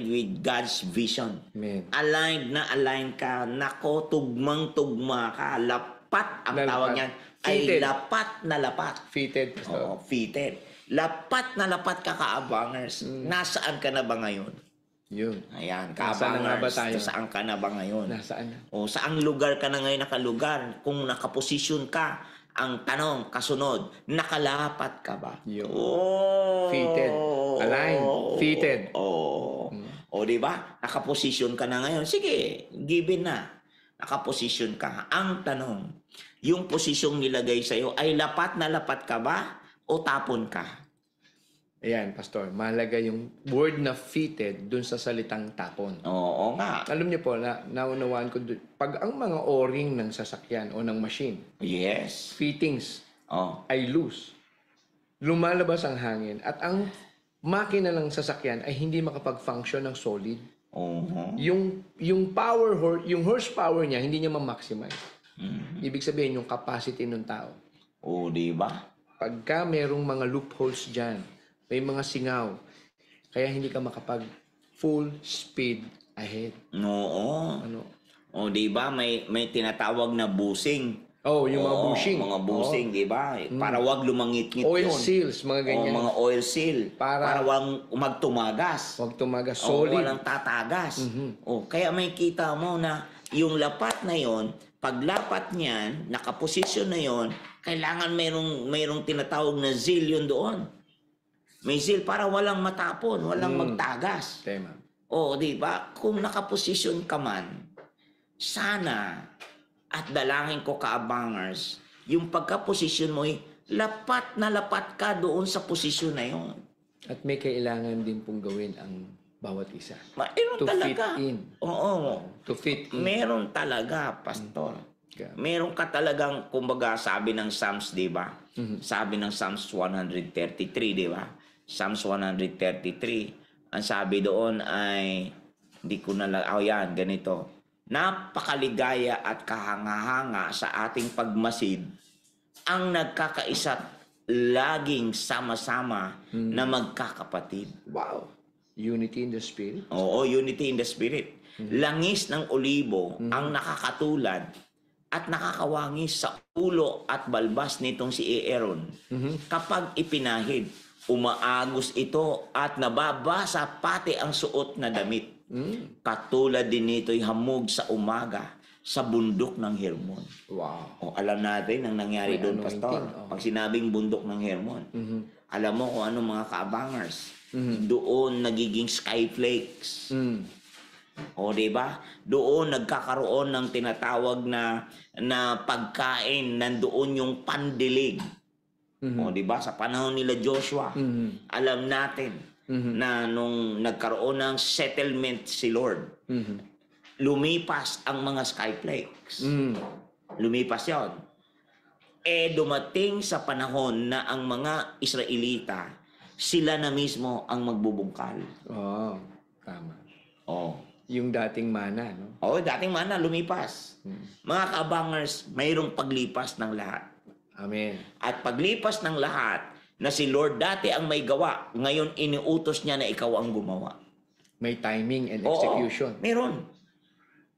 Speaker 2: with God's vision.
Speaker 3: Amen.
Speaker 2: Aligned ka. Nako, tugmang-tugma ka. Lapat ang
Speaker 3: Na
Speaker 2: tawag
Speaker 3: lapat.
Speaker 2: niyan. Ay
Speaker 3: Fitted.
Speaker 2: lapat na lapat.
Speaker 3: Fitted, Pastor.
Speaker 2: Oo, fitted. Lapat na lapat ka, kaabangers. Nasaan ka na ba ngayon?
Speaker 3: Yun.
Speaker 2: Ayan,
Speaker 3: Nasaan na nga ba
Speaker 2: kaabangers.
Speaker 3: tayo?
Speaker 2: Saan ka na ba ngayon?
Speaker 3: Nasaan na?
Speaker 2: O saang lugar ka na ngayon nakalugar? Kung nakaposisyon ka, ang tanong, kasunod, nakalapat ka ba?
Speaker 3: Yun.
Speaker 2: Oh.
Speaker 3: Fitted. Aligned. Fitted.
Speaker 2: Oh. O di ba? Nakaposisyon ka na ngayon. Sige, given na. Nakaposisyon ka. Ang tanong, yung posisyong nilagay sa'yo ay lapat na lapat ka ba o tapon ka?
Speaker 3: Ayan, Pastor. Mahalaga yung word na fitted dun sa salitang tapon.
Speaker 2: Oo nga.
Speaker 3: Alam niyo po, naunawaan ko dun, pag ang mga o-ring ng sasakyan o ng machine,
Speaker 2: Yes.
Speaker 3: fittings
Speaker 2: Oh.
Speaker 3: ay loose, lumalabas ang hangin at ang makina ng sasakyan ay hindi makapag-function ng solid.
Speaker 2: Oo.
Speaker 3: Yung yung horsepower niya, hindi niya ma-maximize. Ibig sabihin, yung capacity ng tao.
Speaker 2: O, di ba?
Speaker 3: Pagka merong mga loopholes dyan, may mga singaw, kaya hindi ka makapag full speed ahead.
Speaker 2: Oo.
Speaker 3: Ano?
Speaker 2: O, di ba? May tinatawag na busing.
Speaker 3: Oh, yung mga
Speaker 2: Oo,
Speaker 3: bushing.
Speaker 2: Mga busing, di ba? Para wag lumangit-ngit
Speaker 3: Oil
Speaker 2: yun.
Speaker 3: seals, mga ganyan.
Speaker 2: O, mga oil seal.
Speaker 3: Para
Speaker 2: wag magtumagas.
Speaker 3: Huwag tumagas.
Speaker 2: O,
Speaker 3: Solid.
Speaker 2: walang tatagas. O, kaya may kita mo na yung lapat na yon, paglapat niyan, nakaposisyon na yon, kailangan mayroong tinatawag na zeal yun doon. May zeal para walang matapon, walang magtagas.
Speaker 3: Tema.
Speaker 2: O, di ba? Kung nakaposisyon ka man, sana at dalangin ko, kaabangers, yung pagkaposisyon mo ay lapat na lapat ka doon sa posisyon na yon.
Speaker 3: At may kailangan din pong gawin ang bawat isa.
Speaker 2: Meron
Speaker 3: To
Speaker 2: talaga.
Speaker 3: fit in.
Speaker 2: Oo.
Speaker 3: To fit in.
Speaker 2: Meron talaga, Pastor.
Speaker 3: Yeah.
Speaker 2: Meron ka talagang, kumbaga, sabi ng Psalms, di ba? Sabi ng Psalms 133, di ba? Psalms 133. Ang sabi doon ay, hindi ko na lang, yan, ganito. Napakaligaya at kahanga-hanga sa ating pagmasid ang nagkakaisa't laging sama-sama na magkakapatid.
Speaker 3: Wow. Unity in the Spirit.
Speaker 2: Oo, unity in the Spirit. Langis ng olibo ang nakakatulad at nakakawangis sa ulo at balbas nitong si Aaron. Kapag ipinahid, umaagos ito at nababasa pati ang suot na damit. Katulad din nito'y hamog sa umaga sa bundok ng Hermon.
Speaker 3: Wow.
Speaker 2: O, alam natin ang nangyari
Speaker 3: May
Speaker 2: doon,
Speaker 3: anointing,
Speaker 2: Pastor.
Speaker 3: oh.
Speaker 2: Pag sinabing bundok ng Hermon, alam mo kung ano mga kaabangers. Doon nagiging skyflakes. O, di ba? Doon nagkakaroon ng tinatawag na pagkain, nandoon yung pandilig. O, di ba? Sa panahon nila Joshua, alam natin na nung nagkaroon ng settlement si Lord, lumipas ang mga skyflakes. Lumipas yon. Dumating sa panahon na ang mga Israelita, sila na mismo ang magbubungkal.
Speaker 3: Oh, tama.
Speaker 2: Oh.
Speaker 3: Yung dating mana, no?
Speaker 2: Oh, dating mana lumipas. Mga kabangers, mayroong paglipas ng lahat.
Speaker 3: Amen.
Speaker 2: At paglipas ng lahat, na si Lord dati ang may gawa, ngayon iniutos niya na ikaw ang gumawa.
Speaker 3: May timing and
Speaker 2: Oo,
Speaker 3: execution.
Speaker 2: meron.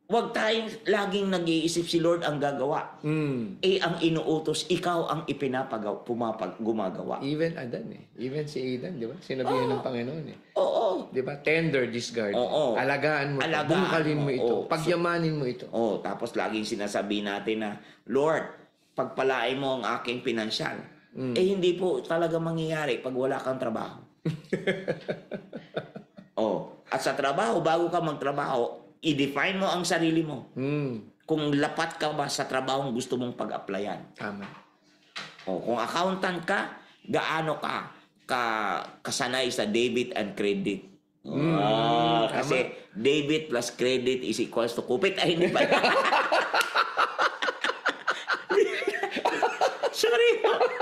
Speaker 2: Huwag tayong laging nag-iisip si Lord ang gagawa. Ang inuutos, ikaw ang gumagawa.
Speaker 3: Even Adan eh. Even si Adan, di ba? Sinabihan ng Panginoon eh.
Speaker 2: Oo.
Speaker 3: Di ba? Tender this garden.
Speaker 2: Oo.
Speaker 3: Alagaan mo ito.
Speaker 2: Alagaan
Speaker 3: Bungkalin mo
Speaker 2: mo.
Speaker 3: ito.
Speaker 2: Oo.
Speaker 3: Pagyamanin mo ito.
Speaker 2: Oh, tapos laging sinasabi natin na, Lord, pagpalain mo ang aking pinansyal. Hindi po talaga mangyayari pag wala kang trabaho. At sa trabaho, bago ka magtrabaho, i-define mo ang sarili mo. Kung lapat ka ba sa trabaho gusto mong pag-applyan.
Speaker 3: Tama.
Speaker 2: Kung accountant ka, gaano ka kasanay sa debit and credit. Kasi debit plus credit is equals to kupit. Ay, hindi pa. Sorry.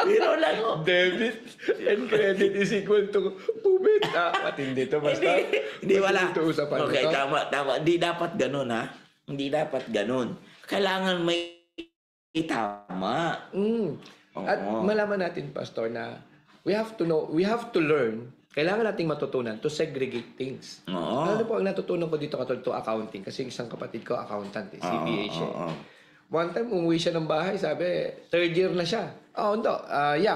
Speaker 2: Biro lang ho.
Speaker 3: Debit and credit is equal to pubit. Matindi to, basta.
Speaker 2: Hindi wala.
Speaker 3: Ito usapan
Speaker 2: Okay,
Speaker 3: ito.
Speaker 2: tama. Hindi dapat ganun, ha? Hindi dapat ganun. Kailangan may tama.
Speaker 3: At malaman natin, Pastor, na we have to learn, kailangan nating matutunan to segregate things. Ano po ang natutunan ko dito katulad to accounting? Kasi isang kapatid ko, accountant, CPA siya. One time, umuwi siya ng bahay, sabi, third year na siya.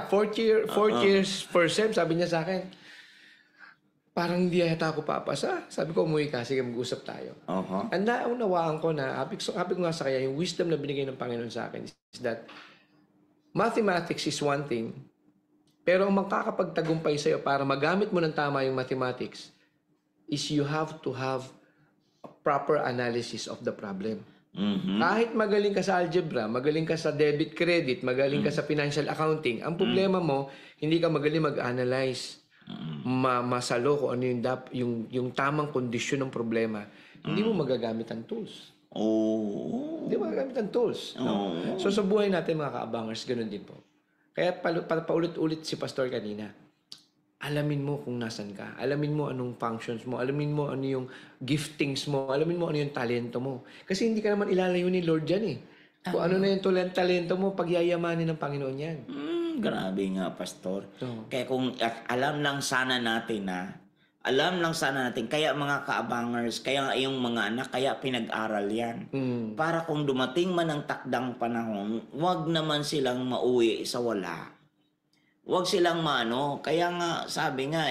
Speaker 3: Fourth years, first sem, sabi niya sa akin, parang hindi yata ako papasa. Sabi ko, umuwi ka, sige, mag-usap tayo. And naunawaan ko na, sabi ko nga sa kanya, yung wisdom na binigay ng Panginoon sa akin is that mathematics is one thing, pero ang makakapagtagumpay sa'yo para magamit mo ng tama yung mathematics is you have to have a proper analysis of the problem. Kahit magaling ka sa algebra, magaling ka sa debit credit, magaling ka sa financial accounting, ang problema mo, hindi ka magaling mag-analyze, masalo kung ano yung tamang kondisyon ng problema, hindi mo magagamit ang tools. Hindi mo magagamit ang tools. No? So sa buhay natin mga kaabangers, ganoon din po. Kaya paulit-ulit si Pastor kanina, alamin mo kung nasan ka. Alamin mo anong functions mo. Alamin mo ano yung giftings mo. Alamin mo ano yung talento mo. Kasi hindi ka naman ilalayo ni Lord dyan eh. Kung ano na yung talento mo, pagyayamanin ng Panginoon yan.
Speaker 2: Grabe nga, Pastor. Kaya kung alam lang sana natin kaya mga kaabangers, kaya yung mga anak, kaya pinag-aral yan. Para kung dumating man ang takdang panahon, wag naman silang mauwi sa wala. Huwag silang kaya nga sabi nga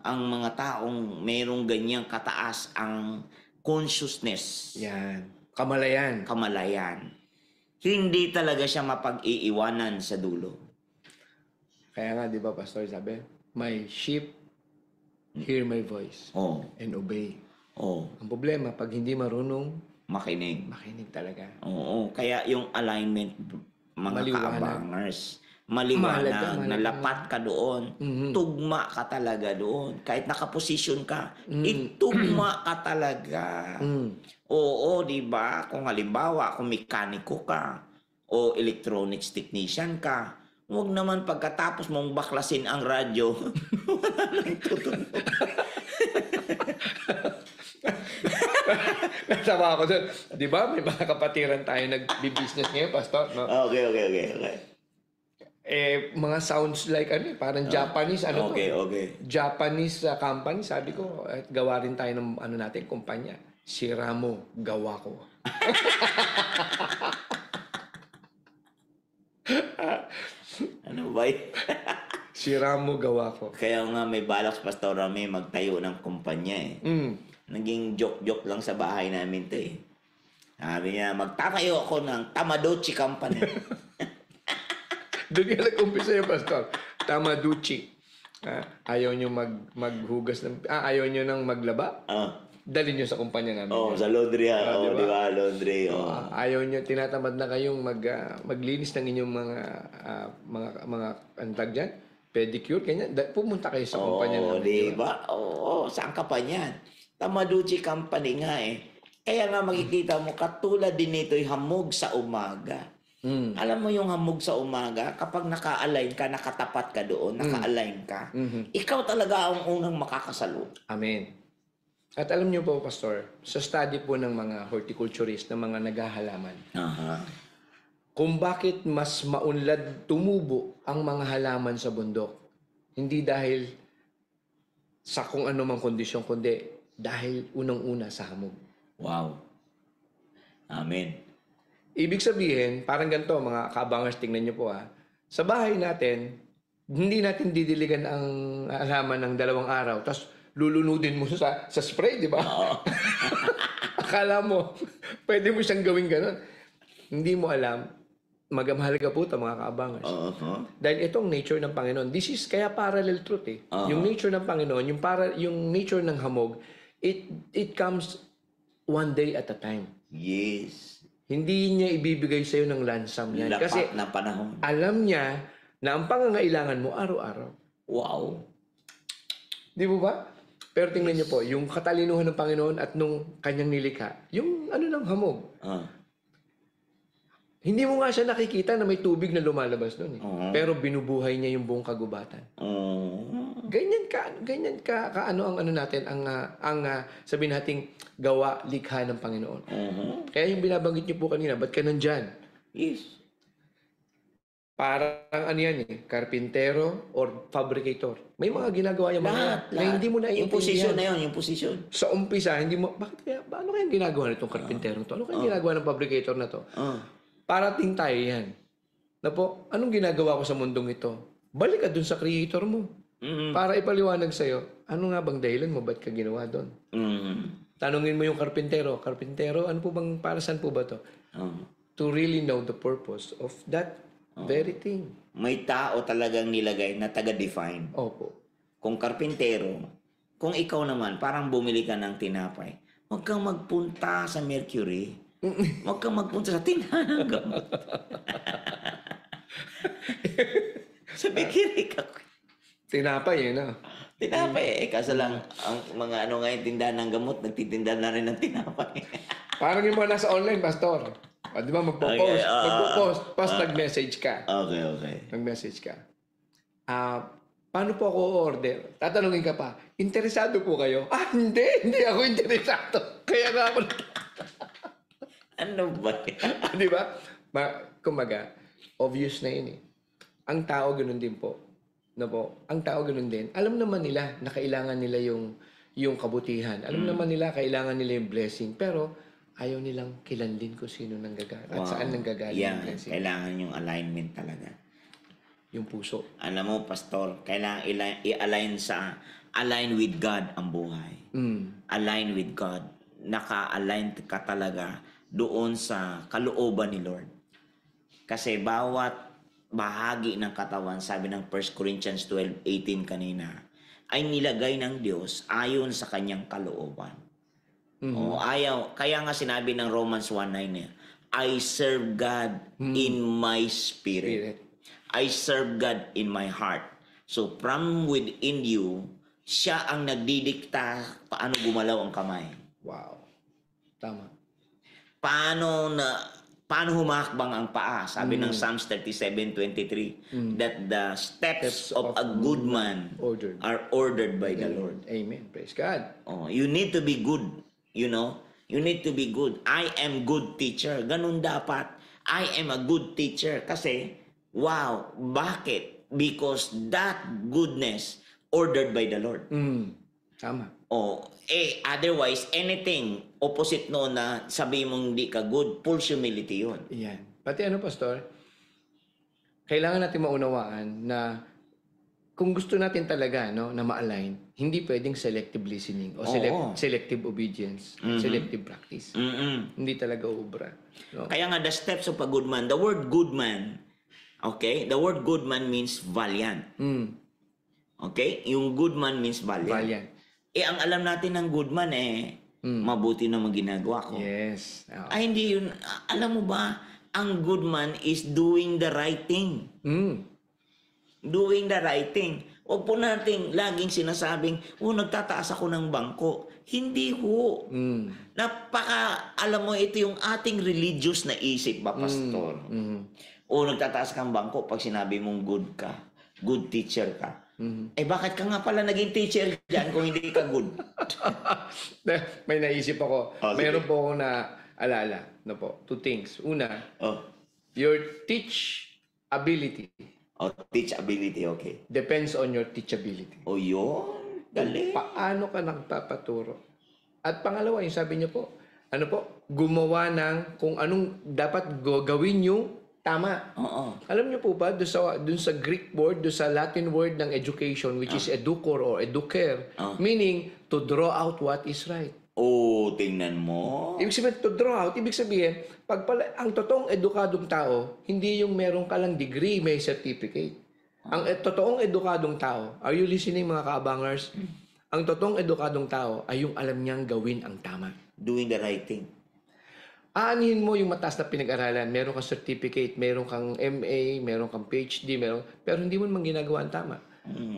Speaker 2: ang mga taong mayroong ganyang kataas ang consciousness.
Speaker 3: Yan. Kamalayan.
Speaker 2: Hindi talaga siya mapag-iiwanan sa dulo.
Speaker 3: Kaya nga, di ba, Pastor, sabi, my sheep hear my voice and obey. Ang problema, pag hindi marunong,
Speaker 2: makinig
Speaker 3: talaga.
Speaker 2: Kaya yung alignment, mga kaabangers, maliwanag, nalapat ka doon, tugma ka talaga doon. Kahit nakaposisyon ka, itugma ka talaga. Di ba? Kung halimbawa, kung mekaniko ka, o electronics technician ka, huwag naman pagkatapos mong baklasin ang radyo, wala nang tutunog.
Speaker 3: Nasama ako doon. Di ba? May mga kapatiran tayo nag-business ngayon, Pastor. No?
Speaker 2: Okay.
Speaker 3: Mga sounds like parang Japanese,
Speaker 2: Okay.
Speaker 3: Japanese company, sabi ko, gawa rin tayo ng natin, kumpanya. Shiramo, gawa ko.
Speaker 2: Ano ba
Speaker 3: Shiramo, gawa ko.
Speaker 2: Kaya nga may balak si Pastor Rami magtayo ng kumpanya Naging joke-joke lang sa bahay namin to Sabi niya, magtatayo ako ng Tamagotchi Company.
Speaker 3: Doon ka nag-umpisa yung Pastor. Tamagotchi. Ayaw nyo maghugas ng... ayaw nyo nang maglaba? Dalhin nyo sa kumpanya namin.
Speaker 2: Sa laundry di ba? Laundry.
Speaker 3: Ayaw nyo, tinatamad na kayong maglinis ng inyong mga antag dyan? Pedicure, ganyan. Pumunta kayo sa kumpanya namin.
Speaker 2: Di ba? Saan ka pa niyan? Tamagotchi Company nga Kaya nga makikita mo, katulad din nito yung hamog sa umaga. Alam mo yung hamog sa umaga, kapag naka-align ka, nakatapat ka doon, naka-align ka, ikaw talaga ang unang makakasalo.
Speaker 3: Amen. At alam niyo po, Pastor, sa study po ng mga horticulturist, ng mga naghahalaman, kung bakit mas maunlad tumubo ang mga halaman sa bundok, hindi dahil sa kung ano mang kondisyon, kundi dahil unang-una sa hamog.
Speaker 2: Wow. Amen.
Speaker 3: Ibig sabihin, parang ganito, mga kaabangers, tingnan nyo po sa bahay natin, hindi natin didiligan ang halaman ng 2 araw, tapos lulunudin mo sa spray, di ba? Akala mo, pwede mo siyang gawin ganun. Hindi mo alam, magamahal ka po ito, mga kaabangers. Dahil itong nature ng Panginoon, this is kaya parallel truth Yung nature ng Panginoon, yung nature ng hamog, it comes one day at a time.
Speaker 2: Yes.
Speaker 3: Hindi niya ibibigay sa'yo ng lansam yan.
Speaker 2: Lapat
Speaker 3: Kasi
Speaker 2: na panahon.
Speaker 3: alam niya na ang pangangailangan mo araw-araw.
Speaker 2: Wow.
Speaker 3: Di mo ba? Pero tingnan niyo po, yung katalinuhan ng Panginoon at nung kanyang nilikha, yung ng hamog. Hindi mo nga siya nakikita na may tubig na lumalabas doon Pero binubuhay niya yung buong kagubatan. ganyan ka ano ang ano natin, sabihin nating gawa, likha ng Panginoon. Kaya yung binabanggit niyo po kanina, ba't ka nandyan?
Speaker 2: Yes.
Speaker 3: Parang ano yan carpintero or fabricator. May mga ginagawa yung mga na hindi mo na
Speaker 2: yung posisyon na yun, yung posisyon.
Speaker 3: Sa umpisa, hindi mo, ano kaya ginagawa nitong carpintero to? Ano kaya ginagawa ng fabricator na to? Parating tayo yan. Na po, anong ginagawa ko sa mundong ito? Balik ka dun sa creator mo. Para ipaliwanag sa'yo, ano nga bang dahilan mo? Ba't ka ginawa doon? Tanungin mo yung carpintero, ano po bang, para saan po ba to? To really know the purpose of that very thing.
Speaker 2: May tao talagang nilagay na taga-define.
Speaker 3: Opo.
Speaker 2: Kung karpintero, kung ikaw naman, parang bumili ka ng tinapay, huwag kang magpunta sa Mercury. Huwag kang magpunta sa tindahan ng gamot. Sa Mercury ka.
Speaker 3: Tinapay
Speaker 2: Tinapay kaso lang, ang mga ano nga yung tindahan ng gamot, nagtitinda na rin ng tinapay.
Speaker 3: Parang yung mga nasa online, Pastor. Di ba magpo-post, nag-message ka.
Speaker 2: Okay.
Speaker 3: Nag-message ka. Paano po ako order? Tatanungin ka pa, interesado po kayo? Hindi ako interesado. Kaya nga ako.
Speaker 2: Ano ba yan?
Speaker 3: Di ba? Kumaga, obvious na yun Ang tao ganun din po. Ang tao ganun din. Alam naman nila na kailangan nila yung kabutihan. Alam naman nila kailangan nila yung blessing. Pero ayaw nilang kilanlin kung sino nanggagaling at saan nanggagaling yung blessing.
Speaker 2: Kailangan yung alignment talaga.
Speaker 3: Yung puso.
Speaker 2: Alam mo, Pastor, kailangan align with God ang buhay. Align with God. Naka-align ka talaga doon sa kalooban ni Lord. Kasi bawat bahagi ng katawan, sabi ng 1 Corinthians 12:18 kanina, ay nilagay ng Diyos ayon sa kanyang kalooban. Kaya nga sinabi ng Romans 1:9, I serve God in my spirit. I serve God in my heart. So from within you, siya ang nagdidikta paano gumalaw ang kamay.
Speaker 3: Wow. Tama.
Speaker 2: Paano humakbang ang paa? Sabi ng Psalms 37:23, that the steps of a good man are ordered by the Lord.
Speaker 3: Amen. Praise God.
Speaker 2: You need to be good. You need to be good. I am good teacher. Ganun dapat. I am a good teacher. Kasi, wow, bakit? Because that goodness ordered by the Lord.
Speaker 3: Tama.
Speaker 2: Otherwise, anything opposite no na sabi mong hindi ka good, false humility yun.
Speaker 3: Yan. Pati Pastor, kailangan natin maunawaan na kung gusto natin talaga na ma-align, hindi pwedeng selective listening o selective obedience, selective practice. Hindi talaga ubra. No?
Speaker 2: Kaya nga, the steps of a good man, the word good man, okay? The word good man means valiant. Okay? Yung good man means valiant. Ang alam natin ng good man mabuti na ginagawa ko.
Speaker 3: Yes.
Speaker 2: Ay, hindi yun. Alam mo ba, ang good man is doing the right thing. Doing the right thing. Huwag po natin laging sinasabing, nagtataas ako ng bangko. Hindi ho. Alam mo, ito yung ating religious na isip ba, Pastor? Nagtataas kang bangko pag sinabi mong good ka. Good teacher ka. Bakit ka nga pala naging teacher dyan kung hindi ka good?
Speaker 3: May naisip ako. Mayroon po akong naalala. Two things. Una, your teach ability.
Speaker 2: Teachability, okay.
Speaker 3: Depends on your teachability.
Speaker 2: Yun. Galing.
Speaker 3: Paano ka nagpapaturo? At pangalawa, yung sabi niyo po, gumawa ng kung anong dapat gawin nyo, tama. Alam niyo po ba, dun sa Greek word, dun sa Latin word ng education, which is educor or educer, meaning to draw out what is right.
Speaker 2: Tingnan mo.
Speaker 3: Ibig sabihin, to draw out, ibig sabihin, ang totoong edukadong tao, hindi yung meron ka lang degree, may certificate. Ang totoong edukadong tao, are you listening mga kaabangers? Ang totoong edukadong tao ay yung alam niyang gawin ang tama.
Speaker 2: Doing the right thing.
Speaker 3: Aanihin mo yung mataas na pinag-aralan, meron kang certificate, meron kang MA, meron kang PhD, pero hindi mo naman ginagawa ang tama.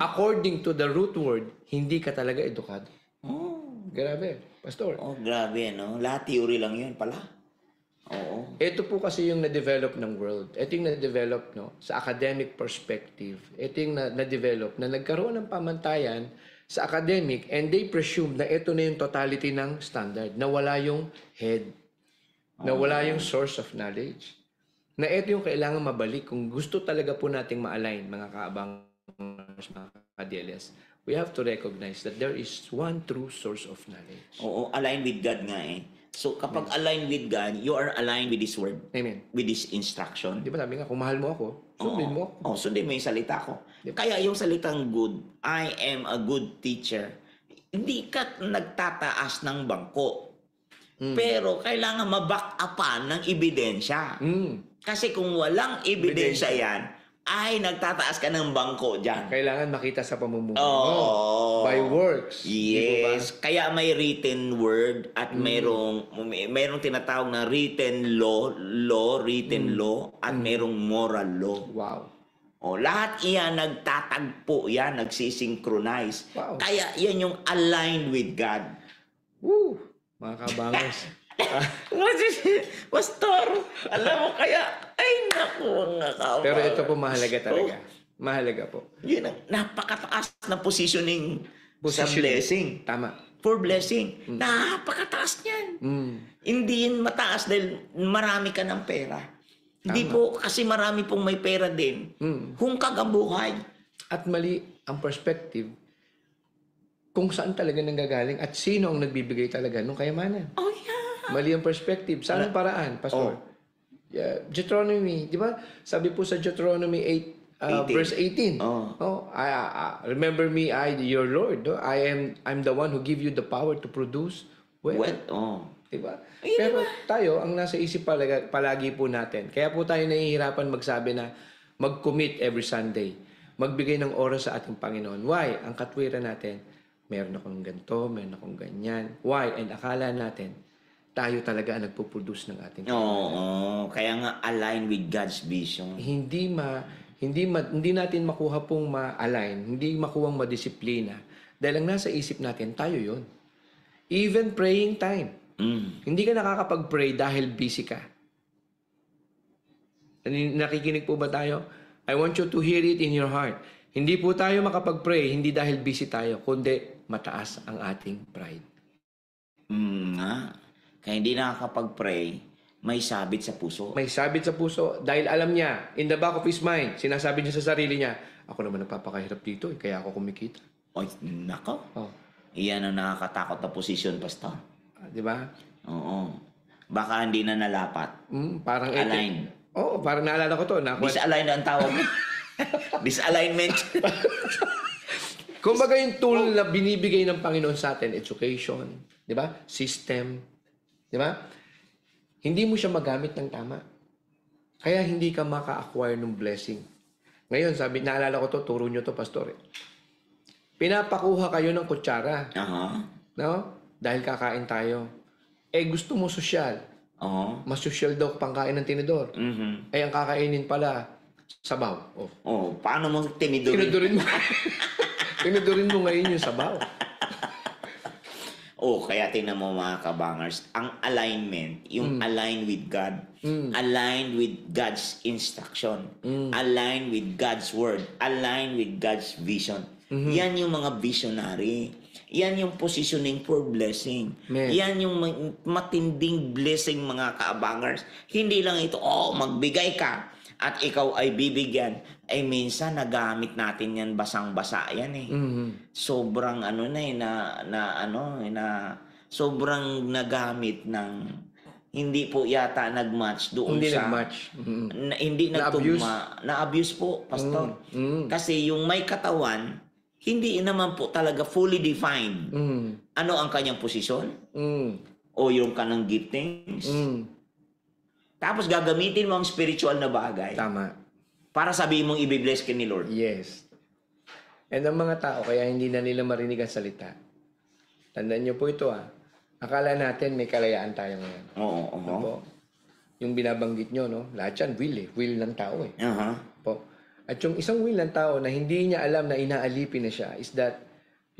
Speaker 3: According to the root word, hindi ka talaga edukado. Grabe, Pastor.
Speaker 2: Grabe, no? Lahat theory lang yun pala. Oo.
Speaker 3: Ito po kasi yung na-develop ng world. Ito yung na-develop, no, sa academic perspective. Ito yung na-develop na nagkaroon ng pamantayan sa academic and they presume na ito na yung totality ng standard. Na wala yung head. Na wala yung source of knowledge. Na ito yung kailangan mabalik kung gusto talaga po nating ma-align, mga kaabangers, mga ka-DLS. We have to recognize that there is one true source of knowledge.
Speaker 2: Oo, align with God nga eh. So, kapag align with God, you are aligned with His Word.
Speaker 3: Amen.
Speaker 2: With His instruction.
Speaker 3: Di ba sabi nga, kung mahal mo ako, sundin mo ako.
Speaker 2: Sundin mo yung salita ko. Kaya yung salitang good, I am a good teacher, hindi ka nagtataas ng bangko. Pero kailangan ma-back upan ng ebidensya. Kasi kung walang ebidensya yan, ay nagtataas ka ng bangko dyan.
Speaker 3: Kailangan makita sa pamumuhay
Speaker 2: Oh,
Speaker 3: mo. By works.
Speaker 2: Yes. Kaya may written word at merong tinatawag na written law, written law, at merong moral law.
Speaker 3: Wow.
Speaker 2: Lahat iyan nagtatagpo, yan, nagsisynchronize.
Speaker 3: Wow.
Speaker 2: Kaya yan yung aligned with God.
Speaker 3: Woo! Mga kabangers.
Speaker 2: Pastor, alam mo kaya, ay naku, mga kabangers.
Speaker 3: Pero ito po mahalaga talaga. Mahalaga po.
Speaker 2: Yun ang napakataas na positioning sa blessing.
Speaker 3: Tama.
Speaker 2: For blessing. Napakataas niyan. Hindi yun mataas dahil marami ka ng pera. Hindi po, kasi marami pong may pera din. Hungkag ang buhay.
Speaker 3: At mali ang perspective kung saan talaga nanggagaling at sino ang nagbibigay talaga ng kayamanan.
Speaker 2: Oh, yeah.
Speaker 3: Mali ang perspective. Saan ang paraan, Pastor? Deuteronomy, di ba? Sabi po sa Deuteronomy 8, verse 18. Remember me, I, your Lord. No? I'm the one who give you the power to produce wealth. Diba? Pero tayo, ang nasa isip palagi po natin. Kaya po tayo nahihirapan magsabi na mag-commit every Sunday. Magbigay ng oras sa ating Panginoon. Why? Ang katwiran natin, meron akong ganito, meron akong ganyan. Why? And akala natin, tayo talaga ang nagpo-produce ng ating
Speaker 2: Panginoon. Kaya nga align with God's vision.
Speaker 3: Hindi natin makuha pong ma-align, hindi makuhang madisiplina. Dahil ang nasa isip natin, tayo yon. Even praying time. Hindi ka nakakapag-pray dahil busy ka. Nakikinig po ba tayo? I want you to hear it in your heart. Hindi po tayo makapag-pray, hindi dahil busy tayo, kundi mataas ang ating pride.
Speaker 2: Kaya hindi nakakapag-pray, may sabit sa puso.
Speaker 3: May sabit sa puso dahil alam niya, in the back of his mind, sinasabi niya sa sarili niya, ako naman nagpapakahirap dito, kaya ako kumikita.
Speaker 2: Oy, nako. Iyan ang nakakatakot na position, Pastor.
Speaker 3: Di ba?
Speaker 2: Oo. Baka hindi na nalapat.
Speaker 3: Parang
Speaker 2: align.
Speaker 3: Parang naalala ko to.
Speaker 2: Disalign ang tawag. Disalignment.
Speaker 3: Kumbaga yung tool na binibigay ng Panginoon sa atin, education, di ba? System, di ba? Hindi mo siya magamit ng tama. Kaya hindi ka maka-acquire ng blessing. Ngayon, naalala ko to, turo nyo to, Pastor. Pinapakuha kayo ng kutsara. No? Dahil kakain tayo. Gusto mo sosyal. Mas sosyal daw pangkain ng tinidor. Ang kakainin pala, sabaw.
Speaker 2: Paano mo tinidurin?
Speaker 3: Tinidurin mo. Tinidurin mo ngayon yung sabaw.
Speaker 2: Kaya tingnan mo mga kabangers, ang alignment, yung align with God, align with God's instruction, align with God's word, align with God's vision. Yan yung mga visionary. Yan yung positioning for blessing. Yan yung matinding blessing mga kaabangers. Hindi lang ito, magbigay ka at ikaw ay bibigyan. Minsan nagamit natin yan basang-basa yan eh. Sobrang sobrang nagamit ng hindi po yata nag-match doon
Speaker 3: hindi
Speaker 2: sa...
Speaker 3: nag-match.
Speaker 2: Hindi nagtugma. Na-abuse po, Pastor. Kasi yung may katawan, hindi naman po talaga fully defined. Ano ang kanyang posisyon? O yung kanang giftings? Tapos gagamitin mo ang spiritual na bagay.
Speaker 3: Tama.
Speaker 2: Para sabihin mong i-bless ka ni Lord.
Speaker 3: Yes. And ang mga tao, kaya hindi na nila marinig ang salita. Tandaan niyo po ito Akala natin may kalayaan tayo ngayon.
Speaker 2: Oo.
Speaker 3: Yung binabanggit nyo, no? Lahat yan, will eh. Will ng tao eh.
Speaker 2: Uh-huh.
Speaker 3: Po. At yung isang will ng tao na hindi niya alam na inaalipin na siya is that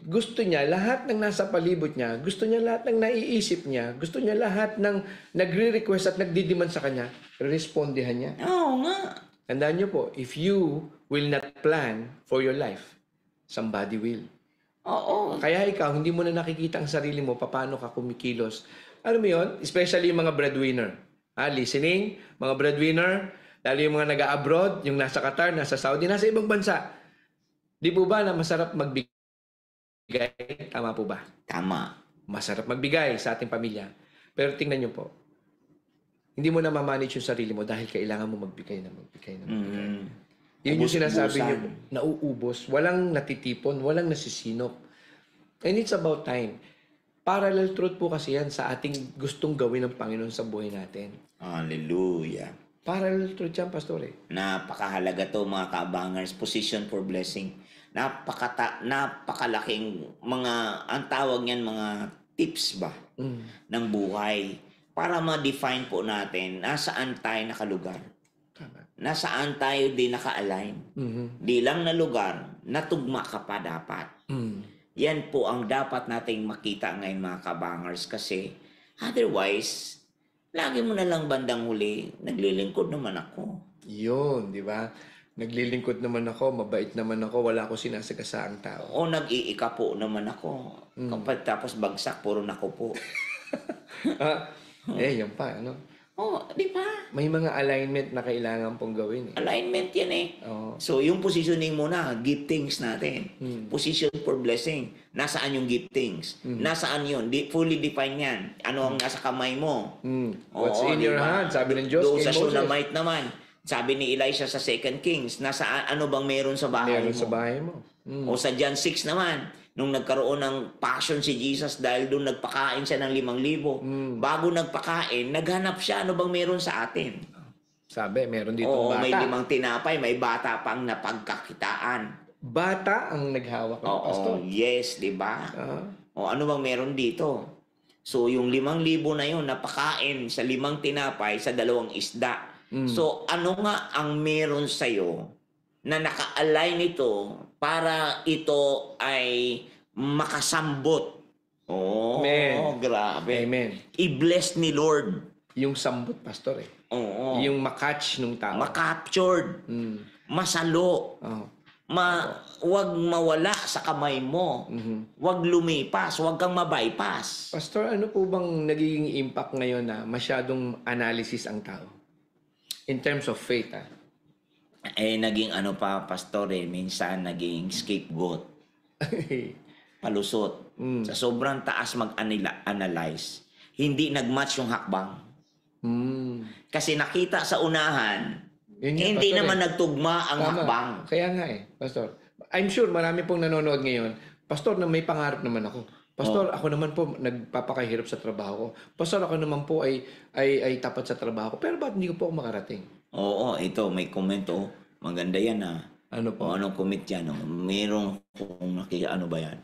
Speaker 3: Gusto niya lahat ng nasa palibot niya, gusto niya lahat ng naiisip niya, gusto niya lahat ng nagre-request at nagdidiman sa kanya, respondihan niya.
Speaker 2: Oo nga.
Speaker 3: Tandaan niyo po, if you will not plan for your life, somebody will.
Speaker 2: Oo.
Speaker 3: Kaya ikaw, hindi mo na nakikita ang sarili mo, paano ka kumikilos. Alam mo yun? Especially yung mga breadwinner. Listening, mga breadwinner, lalo yung mga nag-abroad, yung nasa Qatar, nasa Saudi, nasa ibang bansa. Di po ba na masarap magbigay? Tama po ba?
Speaker 2: Tama.
Speaker 3: Masarap magbigay sa ating pamilya. Pero tingnan niyo po, hindi mo na mamanage yung sarili mo dahil kailangan mo magbigay na magbigay na magbigay. Yun yung sinasabi niyo, nauubos, walang natitipon, walang nasisinop. And it's about time. Parallel truth po kasi yan sa ating gustong gawin ng Panginoon sa buhay natin.
Speaker 2: Hallelujah.
Speaker 3: Parallel truth yan, Pastor.
Speaker 2: Napakahalaga to mga kaabangers. Position for blessing. Napakalaking mga, ang tawag niyan, mga tips ba ng buhay para ma-define po natin nasaan tayo nakalugar. Nasaan tayo di naka-align. Di lang na lugar, natugma ka pa dapat. Yan po ang dapat nating makita ngayon mga kabangers kasi otherwise, lagi mo na lang bandang huli, naglilingkod naman ako.
Speaker 3: Yun, di ba? Naglilingkod naman ako, mabait naman ako, wala ko sinasagasaang tao.
Speaker 2: O nag-iika po naman ako. Kapag tapos bagsak, puro nako po.
Speaker 3: Yan pa, ano?
Speaker 2: Di ba?
Speaker 3: May mga alignment na kailangan pong gawin.
Speaker 2: Alignment yan eh. So, yung positioning muna, giftings natin. Position for blessing. Nasaan yung giftings? Nasaan yun? Fully define yan. Ano ang nasa kamay mo?
Speaker 3: What's in your hand? Sabi ng Diyos
Speaker 2: doon
Speaker 3: kay
Speaker 2: sa
Speaker 3: Moses.
Speaker 2: Shunammite naman. Sabi ni Elisha sa 2 Kings, ano bang meron sa bahay
Speaker 3: Meron
Speaker 2: mo?
Speaker 3: sa bahay mo.
Speaker 2: O sa John 6 naman, nung nagkaroon ng passion si Jesus dahil doon nagpakain siya ng 5,000. Bago nagpakain, naghanap siya, ano bang meron sa atin?
Speaker 3: Sabi, meron ditong bata.
Speaker 2: May 5 tinapay, may bata pang napagkakitaan.
Speaker 3: Bata ang naghawak ng pastor.
Speaker 2: Yes, di ba? Ano bang meron dito? So, yung 5,000 na yun, napakain sa 5 tinapay, sa 2 isda. So, ano nga ang meron sa'yo na naka-align ito para ito ay makasambot?
Speaker 3: Amen.
Speaker 2: Grabe.
Speaker 3: Amen.
Speaker 2: I-bless ni Lord.
Speaker 3: Yung sambot, pastor Yung makatch nung tao.
Speaker 2: Makaptured. Masalo. Wag mawala sa kamay mo. Wag lumipas. Wag kang mabypass.
Speaker 3: Pastor, ano po bang nagiging impact ngayon na masyadong analysis ang tao? In terms of faith,
Speaker 2: naging pastor minsan naging scapegoat. Palusot. Sa sobrang taas mag-analyze. Hindi nag-match yung hakbang. Kasi nakita sa unahan, hindi
Speaker 3: pastor,
Speaker 2: naman nagtugma ang hakbang.
Speaker 3: Kaya nga pastor. I'm sure marami pong nanonood ngayon. Pastor, na may pangarap naman ako. Pastor, ako naman po nagpapakahirap sa trabaho ko. Pastor, ako naman po ay tapat sa trabaho ko. Pero ba't hindi ko po ako makarating?
Speaker 2: Ito, may comment Maganda yan
Speaker 3: Ano po?
Speaker 2: Anong comment yan Mayroong kung ano ba yan?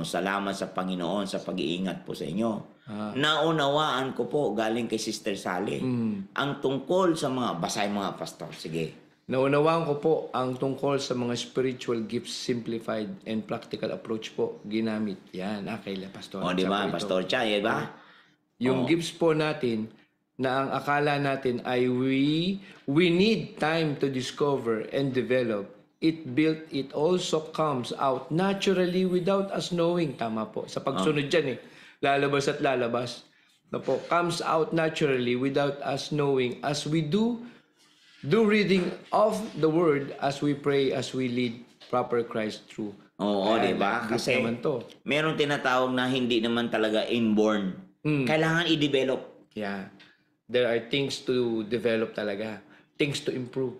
Speaker 2: Salamat sa Panginoon sa pag-iingat po sa inyo. Naunawaan ko po galing kay Sister Sally. Ang tungkol sa basahin mga pastor. Sige.
Speaker 3: Naunawaan ko po ang tungkol sa mga spiritual gifts, simplified and practical approach po ginamit. Yan, kay Pastor.
Speaker 2: Di ba? Pastor Chay, ba?
Speaker 3: Yung gifts po natin na ang akala natin ay we need time to discover and develop. It also comes out naturally without us knowing. Tama po. Sa pagsunod dyan lalabas at lalabas. Comes out naturally without us knowing as we do reading of the word, as we pray, as we lead proper Christ through.
Speaker 2: Di ba? Kasi meron tinatawag na hindi naman talaga inborn. Kailangan i-develop.
Speaker 3: Yeah. There are things to develop talaga. Things to improve.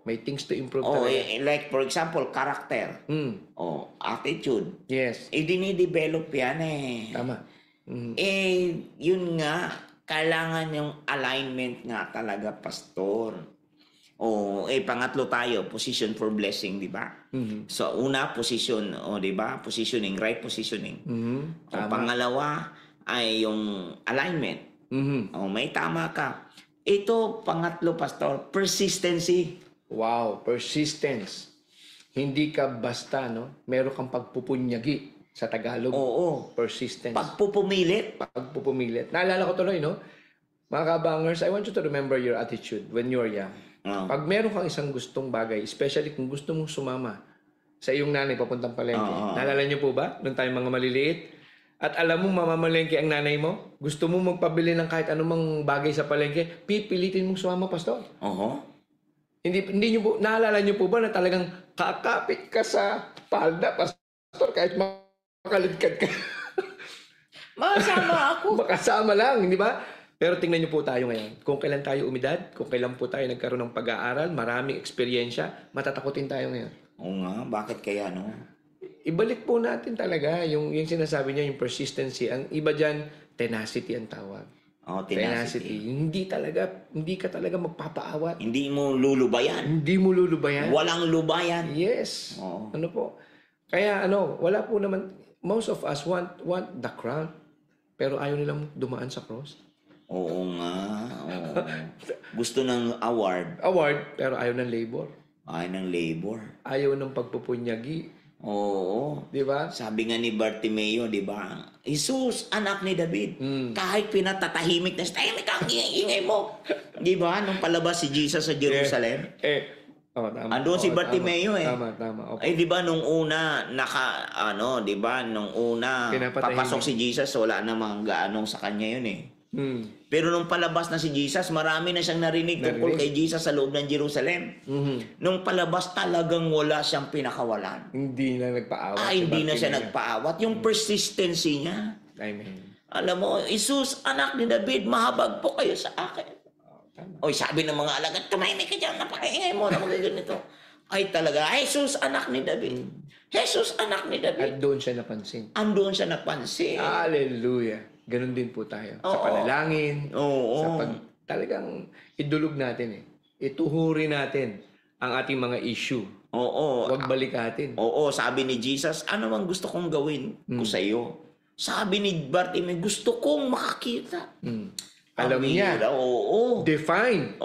Speaker 3: May things to improve talaga.
Speaker 2: Like for example, character. Attitude.
Speaker 3: Yes.
Speaker 2: Dinidevelop yan
Speaker 3: Tama.
Speaker 2: Yun nga, kailangan yung alignment nga talaga, pastor. Pangatlo tayo, position for blessing, di ba? So, una, position, di ba? Positioning, right positioning. Pangalawa ay yung alignment. May tama ka. Ito, pangatlo, pastor, persistency.
Speaker 3: Wow, persistence. Hindi ka basta, no? Meron kang pagpupunyagi sa Tagalog.
Speaker 2: Oo.
Speaker 3: Persistence.
Speaker 2: Pagpupumilit.
Speaker 3: Pagpupumilit. Naalala ko tuloy, no? Mga kabangers, I want you to remember your attitude when you're young. Pag meron kang isang gustong bagay, especially kung gusto mong sumama sa iyong nanay papuntang palengke. Naalala niyo po ba? Nung tayo mga maliliit? At alam mo, mamamalengke ang nanay mo? Gusto mo magpabili ng kahit anumang bagay sa palengke? Pipilitin mong sumama, pastor. Hindi niyo po, naalala niyo po ba na talagang kakapit ka sa palda, pastor, kahit makaligkad ka?
Speaker 1: Makasama ako.
Speaker 3: Makasama lang, hindi ba? Pero tingnan niyo po tayo ngayon. Kung kailan tayo umidad, kung kailan po tayo nagkaroon ng pag-aaral, maraming eksperyensya, matatakotin tayo ngayon.
Speaker 2: Oo nga, bakit kaya, no?
Speaker 3: Ibalik po natin talaga yung sinasabi niya, yung persistency. Ang iba dyan, tenacity ang tawag.
Speaker 2: Tenacity.
Speaker 3: Hindi ka talaga magpapaawat.
Speaker 2: Hindi mo lulubayan.
Speaker 3: Hindi mo lulubayan.
Speaker 2: Walang lubayan.
Speaker 3: Yes.
Speaker 2: Oo.
Speaker 3: Ano po? Kaya wala po naman, most of us want the crown, pero ayaw nilang dumaan sa cross.
Speaker 2: Oo nga. Oo. Gusto ng award.
Speaker 3: Award, pero ayaw ng labor.
Speaker 2: Ay, ng labor.
Speaker 3: Ayaw ng pagpupunyagi.
Speaker 2: Oo.
Speaker 3: Di ba?
Speaker 2: Sabi nga ni Bartimeo, di ba? Jesus, anak ni David. Kahit pinatatahimik na, tahimik ang ingay mo. Di ba? Nung palabas si Jesus sa Jerusalem.
Speaker 3: Tama.
Speaker 2: Andun si Bartimeo
Speaker 3: Tama. Opo.
Speaker 2: Ay, di ba nung una, di ba, nung una,
Speaker 3: Pinapatahimik.
Speaker 2: papasok si Jesus, wala namang gaanong sa kanya yun eh. Pero nung palabas na si Jesus, marami na siyang narinig tungkol kay Jesus sa loob ng Jerusalem. Nung palabas, talagang wala siyang pinakawalan.
Speaker 3: Hindi na nagpaawat.
Speaker 2: Hindi na siya nagpaawat. Yung persistency niya.
Speaker 3: Amen.
Speaker 2: Alam mo, Jesus, anak ni David, mahabag po kayo sa akin. Oy, sabi ng mga alagad, tumahimik ka dyan, napakaingay mo na magaganito. Ay talaga, Jesus, anak ni David. Jesus, anak ni David.
Speaker 3: At doon siya napansin.
Speaker 2: Andoon siya napansin.
Speaker 3: Hallelujah. Ganon din po tayo. Sa panalangin. Sa talagang idulog natin ituhuri natin ang ating mga issue. Huwag balikatin.
Speaker 2: Sabi ni Jesus, ano mang gusto kong gawin ko sa iyo? Sabi ni Bartimeo, gusto kong makakita.
Speaker 3: Alam niya. Define.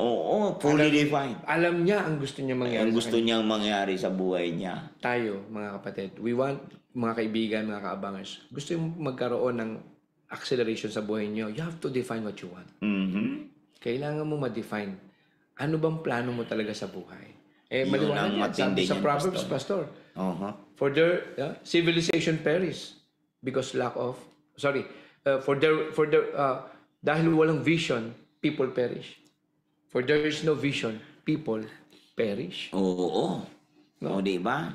Speaker 2: Fully defined.
Speaker 3: Alam niya ang gusto niya mangyari.
Speaker 2: Ang gusto niyang mangyari sa buhay niya.
Speaker 3: Tayo, mga kapatid, we want, mga kaibigan, mga kaabangers, gusto yung magkaroon ng acceleration sa buhay niyo. You have to define what you want. Kailangan mo ma-define. Ano bang plano mo talaga sa buhay? Maliwanag yan. Sabi sa Proverbs, Pastor. For their civilization perish because dahil walang vision, people perish. For there is no vision, people perish.
Speaker 2: Di ba?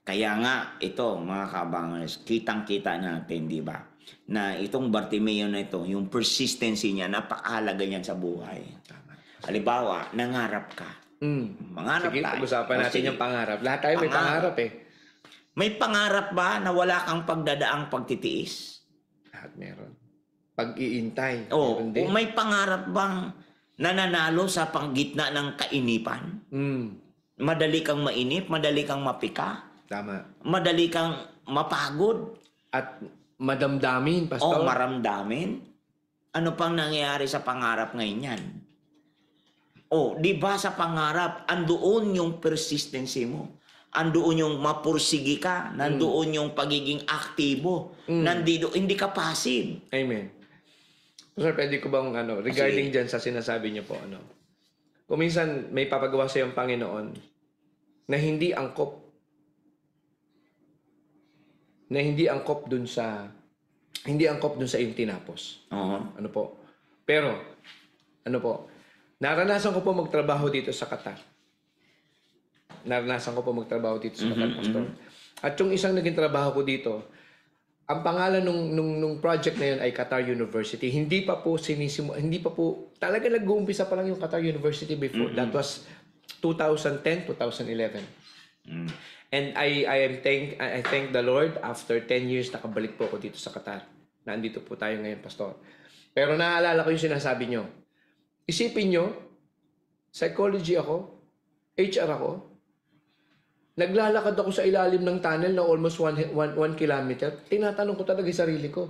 Speaker 2: Kaya nga, ito, mga kabangers, kitang-kita natin, di ba? Na itong Bartimeo na ito, yung persistency niya, napakahalaga niyan sa buhay. Halimbawa, nangarap ka. Mangarap
Speaker 3: Sige,
Speaker 2: tayo.
Speaker 3: pag-usapan natin yung pangarap. Lahat tayo may pangarap
Speaker 2: May pangarap ba na wala kang pagdadaang pagtitiis?
Speaker 3: Lahat meron. Pag-iintay.
Speaker 2: May pangarap bang nananalo sa panggitna ng kainipan? Madali kang mainip, madali kang mapika.
Speaker 3: Tama.
Speaker 2: Madali kang mapagod.
Speaker 3: At madamdamin, Pastor.
Speaker 2: Maramdamin. Ano pang nangyayari sa pangarap ngayon yan? Di ba sa pangarap, andoon yung persistency mo. Andoon yung mapursigi ka. Nandoon yung pagiging aktibo. Hindi ka passive.
Speaker 3: Amen. Sir, pwede ko bang regarding dyan sa sinasabi niyo po, kung minsan may papagawa sa iyong Panginoon na hindi angkop dun sa iyong tinapos. Ano po? Pero, naranasan ko po magtrabaho dito sa Qatar. Pastor. At yung isang naging trabaho ko dito, ang pangalan nung project na yun ay Qatar University. Hindi pa po, talaga nag-uumpisa pa lang yung Qatar University before. That was 2010, 2011. And I thank the Lord, after 10 years, nakabalik po ako dito sa Qatar. Nandito po tayo ngayon, Pastor. Pero naalala ko yung sinasabi nyo. Isipin nyo, psychology ako, HR ako, naglalakad ako sa ilalim ng tunnel na almost 1 kilometer. Tinatanong ko talaga yung sarili ko.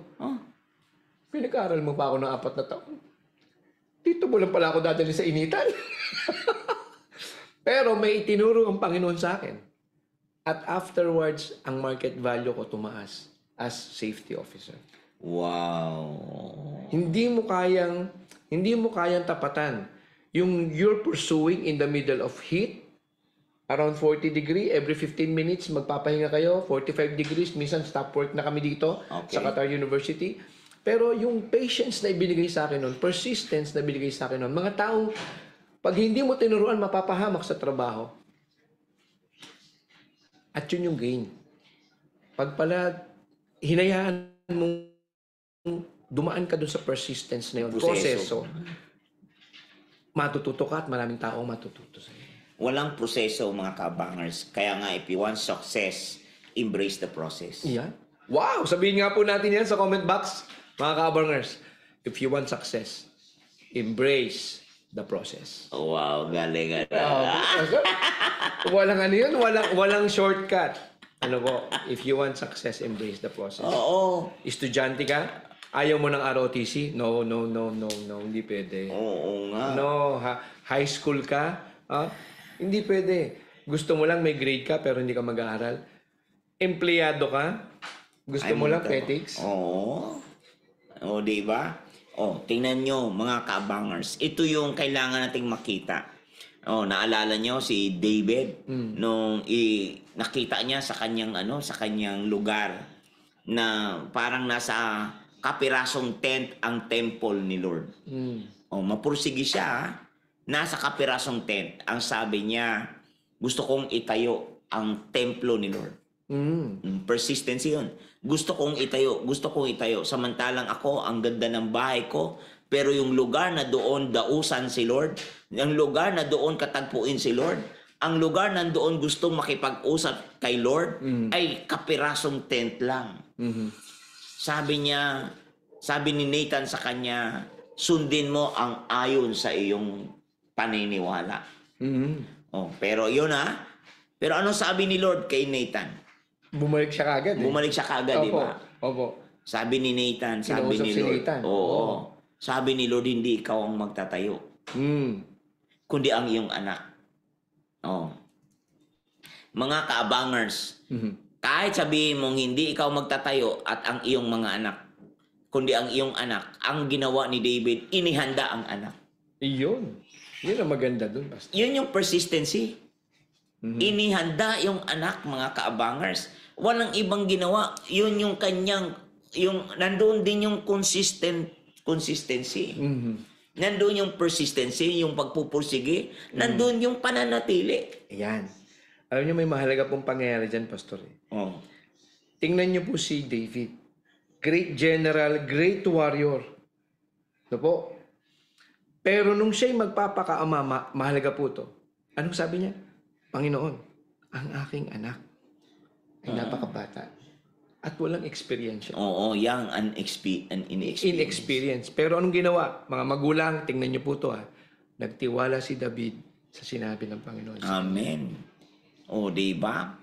Speaker 3: Pinag-aaral mo pa ako ng 4 na taon. Dito mo lang pala ako dadali sa initan. Pero may itinuro ang Panginoon sa akin. At afterwards, ang market value ko tumaas as safety officer.
Speaker 2: Wow.
Speaker 3: Hindi mo kayang tapatan yung you're pursuing in the middle of heat, around 40 degree, every 15 minutes magpapahinga kayo, 45 degrees, minsan stop work na kami dito sa Qatar University. Pero yung patience na ibinigay sa akin noon, persistence na ibinigay sa akin noon, mga taong pag hindi mo tinuruan, mapapahamak sa trabaho. At yun yung gain. Pag pala hinayaan mong dumaan ka dun sa persistence na yun, proseso, matututo ka at maraming tao matututo sa'yo.
Speaker 2: Walang proseso, mga kabangers. Kaya nga, if you want success, embrace the process.
Speaker 3: Yan. Wow! Sabihin nga po natin yan sa comment box, mga kabangers. If you want success, embrace the process.
Speaker 2: Wow, galing.
Speaker 3: Walang ano yun, walang shortcut. Ano po, if you want success, embrace the process.
Speaker 2: Oo.
Speaker 3: Estudyante ka, ayaw mo ng ROTC? No, hindi pwede.
Speaker 2: Oo nga.
Speaker 3: No, high school ka, hindi pwede. Gusto mo lang may grade ka pero hindi ka mag-aaral. Empleyado ka, gusto mo lang petics.
Speaker 2: Oo. O, diba? O, tingnan nyo, mga kabangers. Ito yung kailangan nating makita. O, naalala nyo si David nung nakita niya sa kanyang lugar na parang nasa kapirasong tent ang temple ni Lord. O, mapursigi siya. Nasa kapirasong tent. Ang sabi niya, gusto kong itayo ang templo ni Lord. Persistency yun. Gusto kong itayo. Samantalang ako, ang ganda ng bahay ko, pero yung lugar na doon dausan si Lord, yung lugar na doon katagpuin si Lord, ang lugar na doon gustong makipag-usap kay Lord, ay kapirasong tent lang. Sabi ni Nathan sa kanya, sundin mo ang ayon sa iyong paniniwala. Oh, pero yun Pero ano sabi ni Lord kay Nathan?
Speaker 3: Bumalik siya kagad.
Speaker 2: Bumalik siya kagad, di ba?
Speaker 3: Opo.
Speaker 2: Sabi ni Nathan, sabi
Speaker 3: Kinausap
Speaker 2: ni
Speaker 3: si
Speaker 2: Lord.
Speaker 3: Nathan.
Speaker 2: Oo. Sabi ni Lord, hindi ikaw ang magtatayo. Kundi ang iyong anak. Oh. Mga kaabangers, kahit sabihin mong hindi ikaw magtatayo at ang iyong mga anak, kundi ang iyong anak, ang ginawa ni David, inihanda ang anak.
Speaker 3: Yun ang maganda dun, Pastor.
Speaker 2: Yun yung persistency. Inihanda yung anak, mga kaabangers. Walang ibang ginawa. Yun yung nandoon din yung consistency. Nandoon yung persistency, yung pagpupursige. Nandoon yung pananatili.
Speaker 3: Ayan. Alam niyo, may mahalaga pong pangyayari dyan, Pastor.
Speaker 2: Oh.
Speaker 3: Tingnan niyo po si David. Great general, great warrior. Ano po? Pero nung siya'y magpapakaama, mahalaga po to. Anong sabi niya? Panginoon, ang aking anak ay napakabata at walang experience.
Speaker 2: Oo, young and
Speaker 3: inexperience. Pero anong ginawa? Mga magulang, tingnan niyo po to Nagtiwala si David sa sinabi ng Panginoon.
Speaker 2: Amen. O, diba?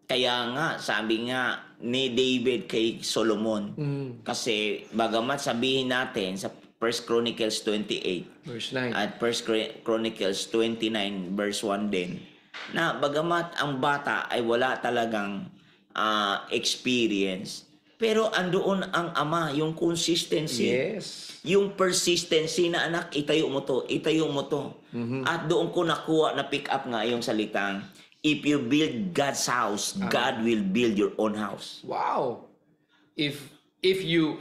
Speaker 2: Kaya nga, sabi nga ni David kay Solomon, kasi bagamat sabihin natin sa 1 Chronicles 28
Speaker 3: verse 9
Speaker 2: at 1 Chronicles 29 verse 1 din, na bagamat ang bata ay wala talagang experience, pero andoon ang ama, yung consistency.
Speaker 3: Yes.
Speaker 2: Yung persistency na anak, itayo mo to. At doon ko nakuha, na pick up nga yung salitang, if you build God's house, God will build your own house.
Speaker 3: Wow. If you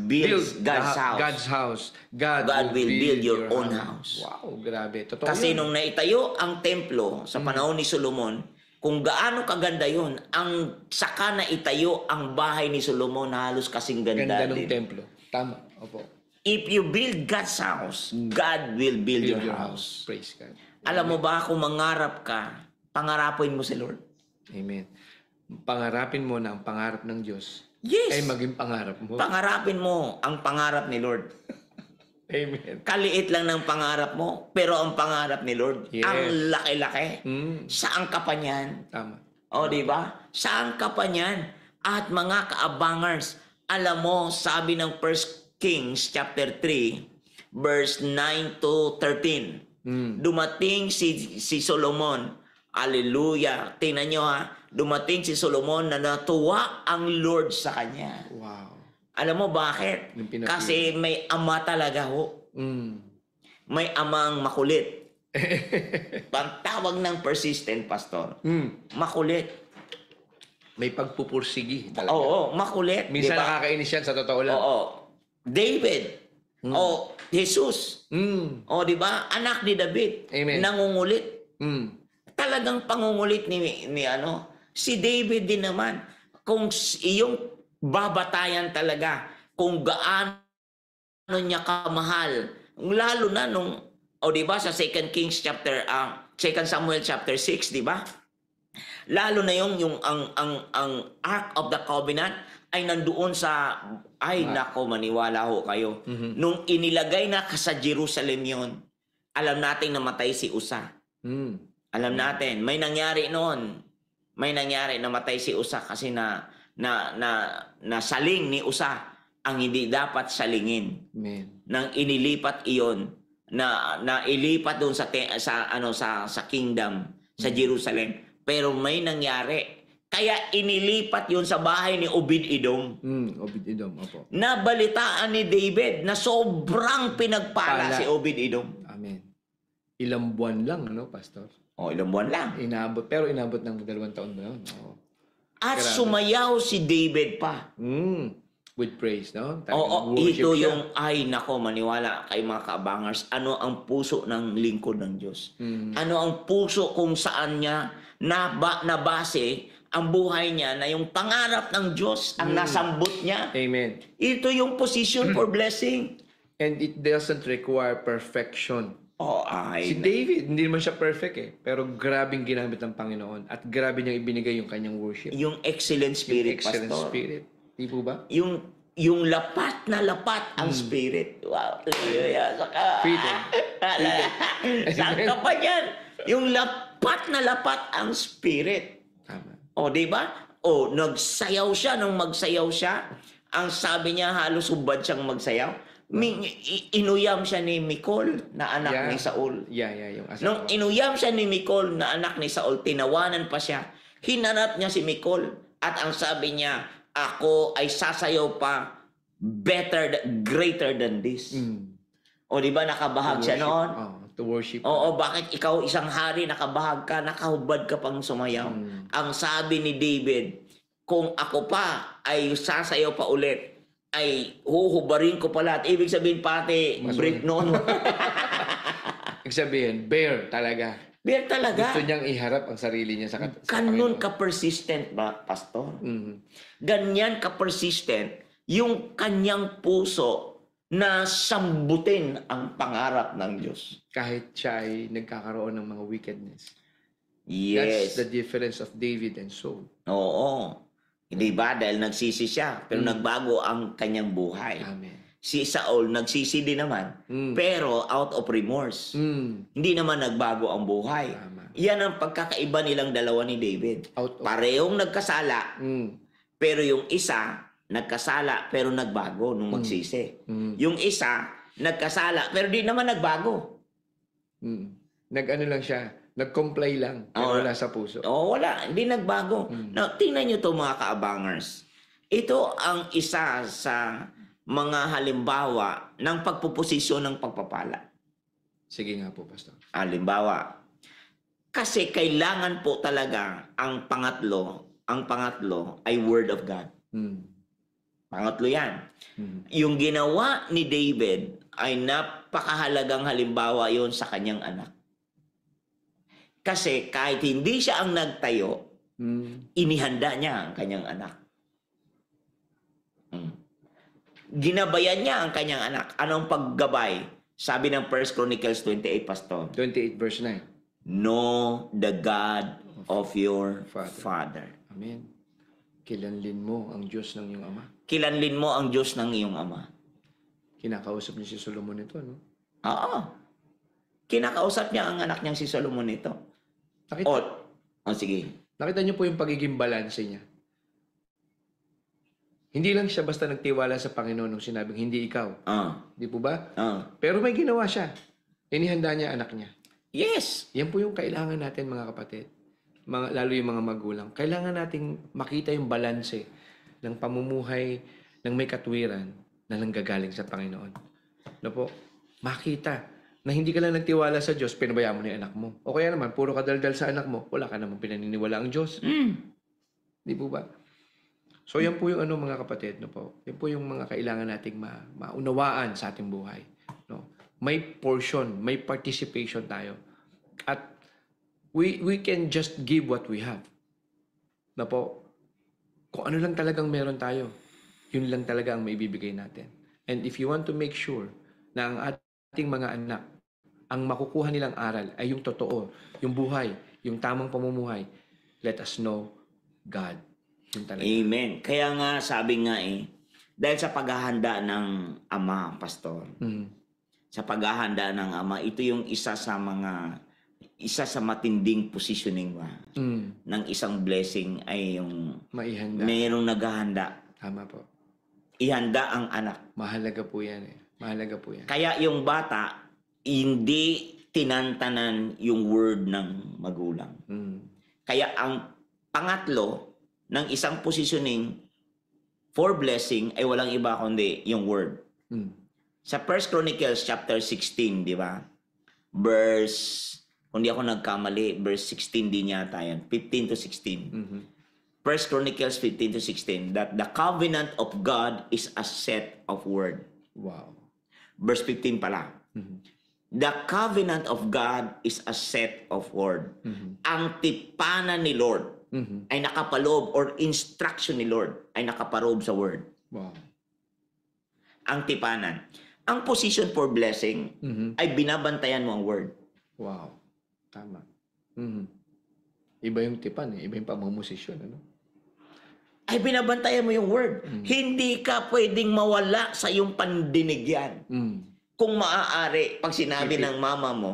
Speaker 3: build God's house, God will build your own house. Wow, grabe. Totoo
Speaker 2: Kasi
Speaker 3: yun.
Speaker 2: nung naitayo ang templo sa panahon ni Solomon, kung gaano kaganda yun, ang saka na itayo ang bahay ni Solomon, halos kasing ganda
Speaker 3: ng
Speaker 2: din.
Speaker 3: templo. Tama. Opo.
Speaker 2: If you build God's house, God will build your house.
Speaker 3: Praise God.
Speaker 2: Alam mo ba, kung mangarap ka, pangarapin mo si Lord.
Speaker 3: Amen. Pangarapin mo na ang pangarap ng Diyos ay maging pangarap mo.
Speaker 2: Pangarapin mo ang pangarap ni Lord.
Speaker 3: Amen.
Speaker 2: Kaliit lang ng pangarap mo, pero ang pangarap ni Lord, ang laki-laki. Saan ka pa niyan?
Speaker 3: Tama.
Speaker 2: O, di ba? Saan ka pa niyan? At mga kaabangers, alam mo, sabi ng 1 Kings chapter 3, verse 9 to 13, dumating si Solomon. Hallelujah. Tingnan nyo dumating si Solomon na natuwa ang Lord sa kanya.
Speaker 3: Wow.
Speaker 2: Alam mo bakit?
Speaker 3: Yung pinapili.
Speaker 2: Kasi may ama talaga ho. May amang makulit. Pagtawag ng persistent, pastor. Makulit.
Speaker 3: May pagpupursigi talaga.
Speaker 2: Oo, makulit.
Speaker 3: Minsan
Speaker 2: diba?
Speaker 3: nakakainis yan sa totoo lang.
Speaker 2: Oo. David. O, Jesus. O, di ba? Anak ni David.
Speaker 3: Amen.
Speaker 2: Nangungulit.
Speaker 3: Talagang
Speaker 2: Pangungulit ni si David din naman. Kung iyong babatayan talaga, kung gaano niya kamahal, lalo na nung, o di ba, sa 2 Samuel chapter 6, di ba? Lalo na yung ang Ark of the Covenant ay nandoon sa, nako, maniwala ho kayo. Nung inilagay na sa Jerusalem yon, alam nating namatay si Usa. Alam natin, may nangyari noon. May nangyari, namatay si Usa kasi nasaling ni Usa ang hindi dapat salingin.
Speaker 3: Amen.
Speaker 2: Nang inilipat iyon, na ilipat doon sa kingdom, sa Jerusalem. Pero may nangyari. Kaya inilipat yun sa bahay ni Obed-Edom.
Speaker 3: Obed-Edom, opo.
Speaker 2: Nabalitaan ni David na sobrang pinagpala si Obed-Edom.
Speaker 3: Amen. Ilang buwan lang, Pastor?
Speaker 2: Ilang buwan lang.
Speaker 3: Pero inabot ng 2 taon ba yun?
Speaker 2: At sumayaw si David pa.
Speaker 3: With praise, no?
Speaker 2: Ito yung, nako, maniwala kay mga kaabangers, ano ang puso ng lingkod ng Diyos? Ano ang puso kung saan niya nabase ang buhay niya na yung pangarap ng Diyos ang nasambot niya?
Speaker 3: Amen.
Speaker 2: Ito yung position for blessing.
Speaker 3: And it doesn't require perfection. Si David, hindi naman siya perfect pero grabing ginamit ng Panginoon at grabe niyang ibinigay yung kanyang worship.
Speaker 2: Yung excellent spirit,
Speaker 3: excellent
Speaker 2: pastor.
Speaker 3: Spirit. Di po ba?
Speaker 2: Yung lapat na lapat ang spirit. Wow.
Speaker 3: Freedom.
Speaker 2: Saan ka pa yan? Yung lapat na lapat ang spirit.
Speaker 3: Tama.
Speaker 2: Di ba? Nagsayaw siya. Nung magsayaw siya, ang sabi niya, halos hubad siyang magsayaw. Inuyam siya ni Mikol na anak ni Saul.
Speaker 3: Yung asawa.
Speaker 2: Nung inuyam siya ni Mikol na anak ni Saul, tinawanan pa siya. Hinanap niya si Mikol. At ang sabi niya, ako ay sasayaw pa greater than this. Di ba nakabahag siya noon?
Speaker 3: To worship.
Speaker 2: Bakit ikaw isang hari nakabahag ka, nakahubad ka pang sumayaw? Ang sabi ni David, kung ako pa ay sasayaw pa ulit, ay huhubarin ko pa lahat. Ibig sabihin pati break noon.
Speaker 3: Ibig sabihin, bear talaga.
Speaker 2: Bear talaga.
Speaker 3: Gusto niyang iharap ang sarili niya sa
Speaker 2: Ganun ka-persistent ba, pastor? Ganyan ka-persistent yung kanyang puso na sambutin ang pangarap ng Diyos.
Speaker 3: Kahit siya ay nagkakaroon ng mga wickedness.
Speaker 2: Yes.
Speaker 3: That's the difference of David and Saul.
Speaker 2: Oo. Hindi ba? Dahil nagsisi siya, pero nagbago ang kanyang buhay.
Speaker 3: Amen.
Speaker 2: Si Saul, nagsisi din naman, pero out of remorse. Hindi naman nagbago ang buhay.
Speaker 3: Tama.
Speaker 2: Yan ang pagkakaiba nilang dalawa ni David. Parehong nagkasala, pero yung isa, nagkasala, pero nagbago nung magsisi. Yung isa, nagkasala, pero di naman nagbago.
Speaker 3: Nag-ano lang siya, nag-comply lang, pero wala sa puso.
Speaker 2: Wala. Hindi nagbago. Now, tingnan nyo to mga kaabangers. Ito ang isa sa mga halimbawa ng pagpuposisyon ng pagpapala.
Speaker 3: Sige nga po, Pastor.
Speaker 2: Halimbawa, kasi kailangan po talaga ang pangatlo ay Word of God. Pangatlo yan. Yung ginawa ni David ay napakahalagang halimbawa yon sa kanyang anak. Kasi kahit hindi siya ang nagtayo, inihanda niya ang kanyang anak. Ginabayan niya ang kanyang anak. Anong paggabay? Sabi ng 1 Chronicles 28, Pastor.
Speaker 3: 28 verse 9.
Speaker 2: Know the God of your father.
Speaker 3: Amen. Kilanlin mo ang Diyos ng iyong ama.
Speaker 2: Kilanlin mo ang Diyos ng iyong ama.
Speaker 3: Kinakausap niya si Solomon ito, no?
Speaker 2: Oo. Kinakausap niya ang anak niyang si Solomon ito. Sige.
Speaker 3: Nakita niyo po yung pagiging balanse niya. Hindi lang siya basta nagtiwala sa Panginoon nung sinabing, hindi ikaw. Di po ba? Pero may ginawa siya. Inihanda niya anak niya.
Speaker 2: Yes.
Speaker 3: Yan po yung kailangan natin, mga kapatid. lalo yung mga magulang, kailangan nating makita yung balanse ng pamumuhay ng may katwiran na nanggagaling sa Panginoon. No po? Makita na hindi ka lang nagtiwala sa Diyos, pinabayaan mo na yung anak mo. O kaya naman, puro kadaldal sa anak mo, wala ka naman pinaniniwala ang Diyos. Di po ba? So, yan po yung mga kapatid, no po? Yan po yung mga kailangan nating maunawaan sa ating buhay. No? May portion, may participation tayo. At we can just give what we have. Na po, kung ano lang talagang meron tayo, yun lang talaga ang maibibigay natin. And if you want to make sure na ang ating mga anak, ang makukuha nilang aral ay yung totoo, yung buhay, yung tamang pamumuhay, let us know God. Yun talaga.
Speaker 2: Amen. Kaya nga, sabi nga dahil sa paghahanda ng Ama, Pastor, sa paghahanda ng Ama, ito yung isa sa matinding positioning ng isang blessing ay yung
Speaker 3: maihanda.
Speaker 2: Mayroong naghahanda.
Speaker 3: Tama po.
Speaker 2: Ihanda ang anak.
Speaker 3: Mahalaga po yan Mahalaga po yan.
Speaker 2: Kaya yung bata, hindi tinantanan yung word ng magulang. Kaya ang pangatlo ng isang positioning for blessing ay walang iba kundi yung word. Sa 1 Chronicles chapter 16, di ba? Verse, kung di ako nagkamali, verse 16 din yata yan. 15 to 16. 1 Chronicles 15 to 16, that the covenant of God is a set of word.
Speaker 3: Wow.
Speaker 2: Verse 15 pala. The covenant of God is a set of word. Ang tipanan ni Lord ay nakapaloob, or instruction ni Lord ay nakaparoob sa word.
Speaker 3: Wow.
Speaker 2: Ang tipanan. Ang position for blessing ay binabantayan mo ang word.
Speaker 3: Wow. Tama. Iba yung tipan Iba yung pamamosisyon.
Speaker 2: Ay binabantayan mo yung word. Hindi ka pwedeng mawala sa iyong pandinig yan. Kung maaari, pag sinabi ng mama mo,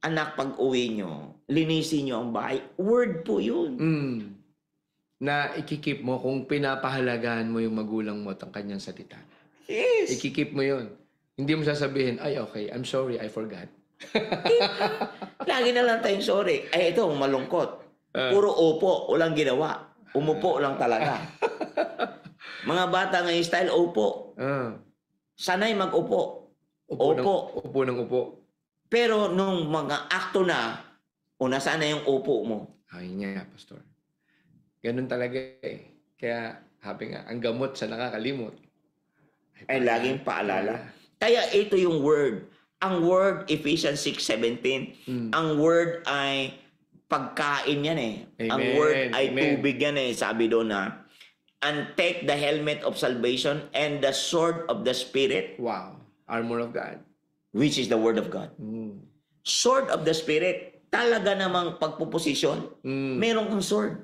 Speaker 2: anak, pag uwi nyo, linisin nyo ang bahay, word po yun.
Speaker 3: Na ikikip mo kung pinapahalagahan mo yung magulang mo at ang kanyang salita.
Speaker 2: Yes.
Speaker 3: Ikikip mo yun. Hindi mo sasabihin, ay okay, I'm sorry, I forgot.
Speaker 2: Lagi na lang tayong sorry. Ay ito, malungkot. Puro opo, walang ginawa. Umupo lang talaga. Mga bata ngayon style, upo. Sanay mag-upo.
Speaker 3: Upo ng upo.
Speaker 2: Pero nung mga akto na, nasaan na yung upo mo?
Speaker 3: Ay nga, Pastor. Ganun talaga Kaya, habi nga, ang gamot sa nakakalimot.
Speaker 2: Ay laging paalala. Kaya ito yung word. Ang word, Ephesians 6:17, ang word ay pagkain yan
Speaker 3: Amen.
Speaker 2: Ang word ay
Speaker 3: Amen.
Speaker 2: tubig yan sabi doon and take the helmet of salvation and the sword of the Spirit.
Speaker 3: Wow. Armor of God.
Speaker 2: Which is the word of God. Sword of the Spirit. Talaga namang pagpuposisyon. Meron kang sword.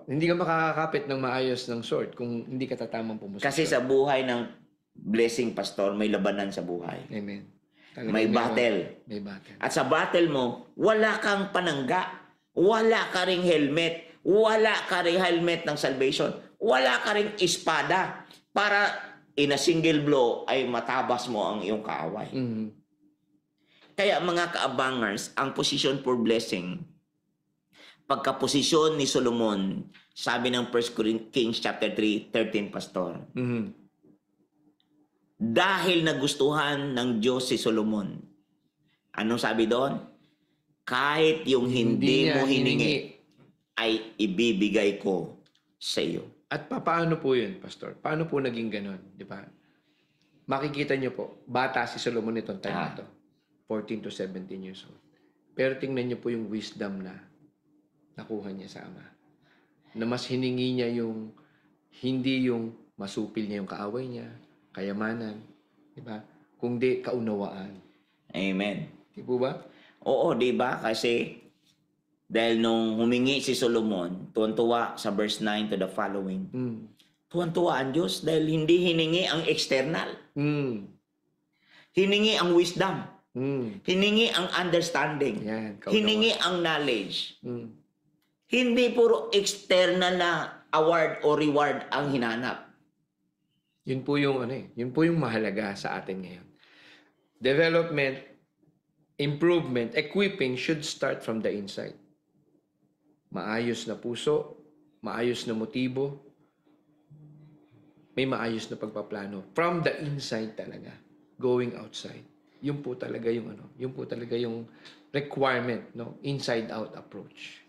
Speaker 3: Hindi ka makakakapit ng maayos ng sword kung hindi ka tatamang pumusok.
Speaker 2: Kasi sa buhay ng blessing, Pastor, may labanan sa buhay.
Speaker 3: Amen.
Speaker 2: May battle.
Speaker 3: May battle.
Speaker 2: At sa battle mo, wala kang panangga. Wala ka ring helmet. Wala ka ring helmet ng salvation. Wala ka ring espada para in a single blow ay matabas mo ang iyong kaaway. Kaya mga kaabangers, ang position for blessing, pagkaposisyon ni Solomon, sabi ng 1 Kings chapter 3:13, Pastor, dahil nagustuhan ng Diyos si Solomon. Anong sabi doon? Kahit yung hindi mo hiningi, ay ibibigay ko sa iyo.
Speaker 3: At paano po yun, Pastor? Paano po naging ganon? Di ba? Makikita niyo po, bata si Solomon itong time na to. 14 to 17 years old. Pero tingnan niyo po yung wisdom na nakuha niya sa Ama. Na mas hiningi niya yung, hindi yung masupil niya yung kaaway niya, kayamanan, di ba? Kung di, kaunawaan.
Speaker 2: Amen.
Speaker 3: Di po ba?
Speaker 2: Oo, di ba? Kasi dahil nung humingi si Solomon, tuwan-tuwa sa verse 9 to the following, tuwan-tuwa ang Diyos dahil hindi hiningi ang external. Hiningi ang wisdom. Hiningi ang understanding.
Speaker 3: Yan,
Speaker 2: hiningi ang knowledge. Hindi puro external na award o reward ang hinanap.
Speaker 3: Yun po yung yun po yung mahalaga sa atin ngayon. Development, improvement, equipping should start from the inside. maayos na puso, maayos na motibo, may maayos na pagpaplano. From the inside talaga, going outside. Yun po talaga yung yun po talaga yung requirement, no? Inside out approach.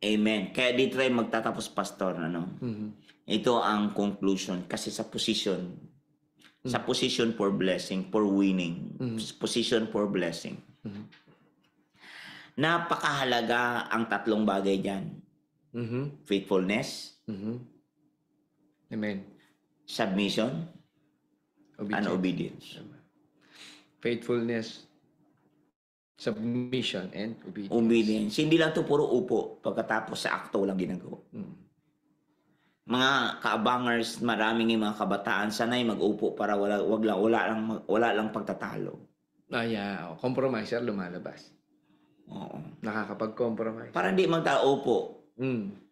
Speaker 2: Amen. Kaya dito tayo magtatapos, Pastor,
Speaker 3: Mhm.
Speaker 2: Ito ang conclusion. Kasi sa position for blessing, for winning, position for blessing. Napakahalaga ang tatlong bagay dyan.
Speaker 3: Mhm.
Speaker 2: Faithfulness,
Speaker 3: Mhm. Amen.
Speaker 2: submission, and
Speaker 3: Obedience.
Speaker 2: obedience.
Speaker 3: Faithfulness, submission, and obedience.
Speaker 2: Obedience. Hindi lang to puro upo pagkatapos sa akto lang ginagawa. Mga kaabangers, maraming yung mga kabataan sanay mag-upo para wala lang pagtatalo.
Speaker 3: Compromiser lumalabas.
Speaker 2: Oo.
Speaker 3: Nakakapag-compromise.
Speaker 2: Para hindi magtaupo.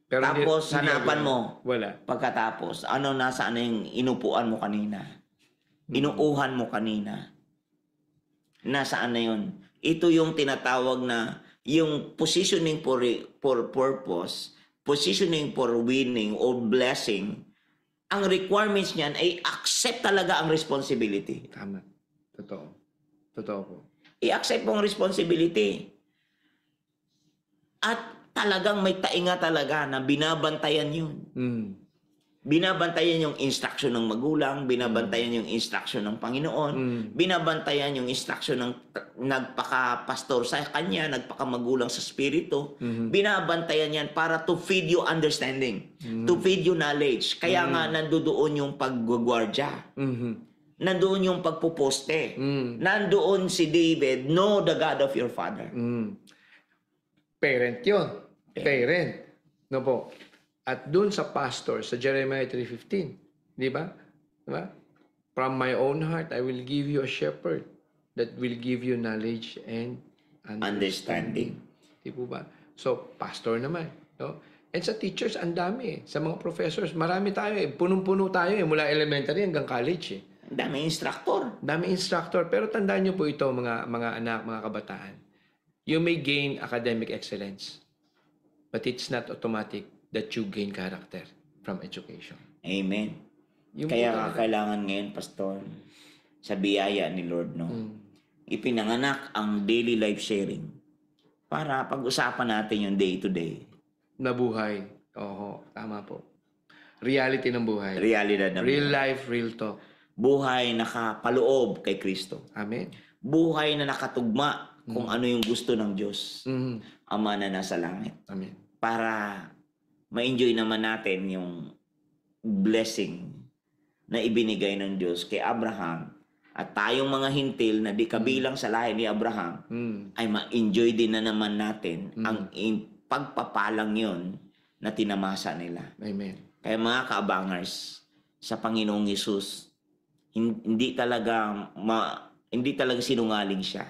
Speaker 3: Pero
Speaker 2: Tapos
Speaker 3: hindi
Speaker 2: hanapan mo
Speaker 3: wala.
Speaker 2: pagkatapos nasaan yung inupuan mo kanina. Inuuhan mo kanina. Nasaan na yun? Ito yung tinatawag na yung positioning for purpose, positioning for winning or blessing. Ang requirements niyan ay accept talaga ang responsibility.
Speaker 3: Tama. Totoo po.
Speaker 2: I-accept mo ang responsibility. At talagang may tainga talaga na binabantayan yun. Binabantayan yung instruction ng magulang, binabantayan yung instruction ng Panginoon, binabantayan yung instruction ng nagpaka-pastor sa kanya, nagpaka-magulang sa spirito, binabantayan yan para to feed you understanding, to feed you knowledge. Kaya nga nandoon yung paggugwardya, nandoon yung pagpuposte, nandoon si David, know the God of your father.
Speaker 3: Parent yun. Parent. No po. At dun sa pastor, sa Jeremiah 3:15, di ba? Diba? From my own heart, I will give you a shepherd that will give you knowledge and understanding. Di po ba? So, pastor naman. No? And sa teachers, ang dami. Sa mga professors, marami tayo. Punong-puno tayo. Mula elementary hanggang college.
Speaker 2: Dami instructor.
Speaker 3: Dami instructor. Pero tandaan nyo po ito, mga anak, mga kabataan. You may gain academic excellence, but it's not automatic that you gain character from education.
Speaker 2: Amen. Kaya kailangan ngayon, Pastor, sa biyaya ni Lord, ipinanganak ang daily life sharing para pag-usapan natin yung day-to-day.
Speaker 3: Na buhay. Oo, tama po. Reality ng buhay.
Speaker 2: Realidad ng
Speaker 3: Real life, real talk.
Speaker 2: Buhay nakapaloob kay Kristo.
Speaker 3: Amen.
Speaker 2: Buhay na nakatugma kung ano yung gusto ng Diyos, Ama na nasa langit.
Speaker 3: Amen.
Speaker 2: Para ma-enjoy naman natin yung blessing na ibinigay ng Diyos kay Abraham at tayong mga hintil na di kabilang sa lahi ni Abraham ay ma-enjoy din na naman natin ang pagpapalang yon na tinamasa nila.
Speaker 3: Amen.
Speaker 2: Kaya mga kaabangers, sa Panginoong Hesus, hindi talaga sinungaling siya.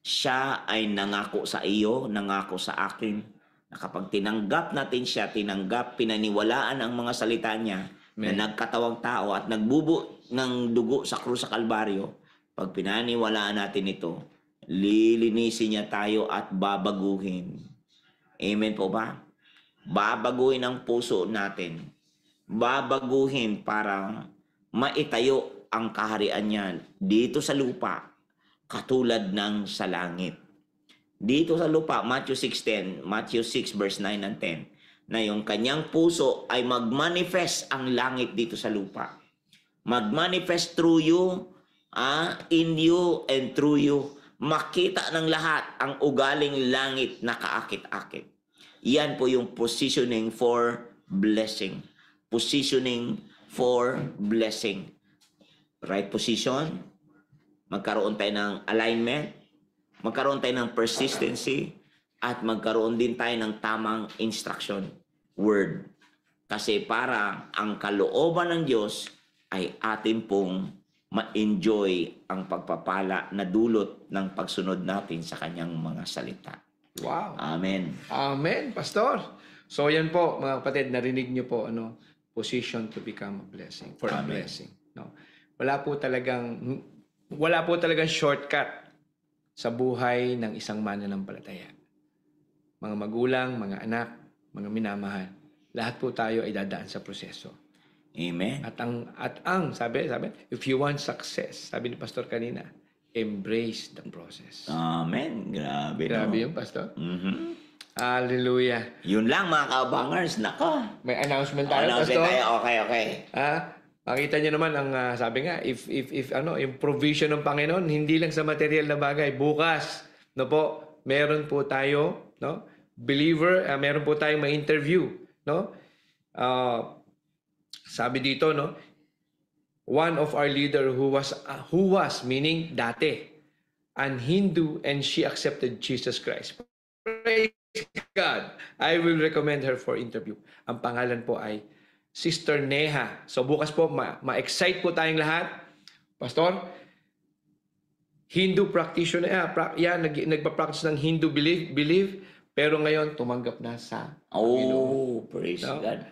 Speaker 2: Siya ay nangako sa iyo, nangako sa akin, na kapag tinanggap natin siya, pinaniwalaan ang mga salita niya, na nagkatawang tao at nagbubo ng dugo sa krus sa Kalbaryo, pag pinaniwalaan natin ito, lilinisin niya tayo at babaguhin. Amen po ba? Babaguhin ang puso natin. Babaguhin para maitayo ang kaharian niya dito sa lupa, katulad ng sa langit. Dito sa lupa, Matthew 6 verse 9 and 10, na yung kanyang puso ay magmanifest ang langit dito sa lupa. Magmanifest through you, in you and through you. Makita ng lahat ang ugaling langit na kaakit-akit. Yan po yung positioning for blessing. Positioning for blessing. Right position, magkaroon tayo ng alignment, magkaroon tayo ng persistency, at magkaroon din tayo ng tamang instruction, word. Kasi para ang kalooban ng Diyos ay atin pong ma-enjoy ang pagpapala na dulot ng pagsunod natin sa kanyang mga salita.
Speaker 3: Wow.
Speaker 2: Amen.
Speaker 3: Amen, Pastor. So yan po, mga kapatid, narinig niyo po, position to become a blessing, for a blessing. No? Wala po talagang shortcut sa buhay ng isang mananampalataya. mga magulang, mga anak, mga minamahal. Lahat po tayo ay dadaan sa proseso.
Speaker 2: Amen.
Speaker 3: At ang sabi, if you want success, sabi ni Pastor kanina, embrace the process.
Speaker 2: Amen. Grabe,
Speaker 3: Grabe
Speaker 2: no?
Speaker 3: yun, Pastor.
Speaker 2: Mhm.
Speaker 3: Hallelujah.
Speaker 2: Yun lang, mga kabangers. Nako.
Speaker 3: May announcement tayo,
Speaker 2: Announce
Speaker 3: Pastor.
Speaker 2: tayo. Okay.
Speaker 3: Makita niyo naman ang sabi nga, if yung provision ng Panginoon hindi lang sa material na bagay, bukas, no po, meron po tayo, no? Believer, meron po tayong ma-interview, no? Sabi dito, no? One of our leader who was meaning dati, an Hindu, and she accepted Jesus Christ. Praise God. I will recommend her for interview. Ang pangalan po ay Sister Neha. So bukas po, ma-excite po tayong lahat. Pastor, Hindu practitioner, nagpa-practice ng Hindu belief, pero ngayon tumanggap na sa Panginoon.
Speaker 2: Praise God.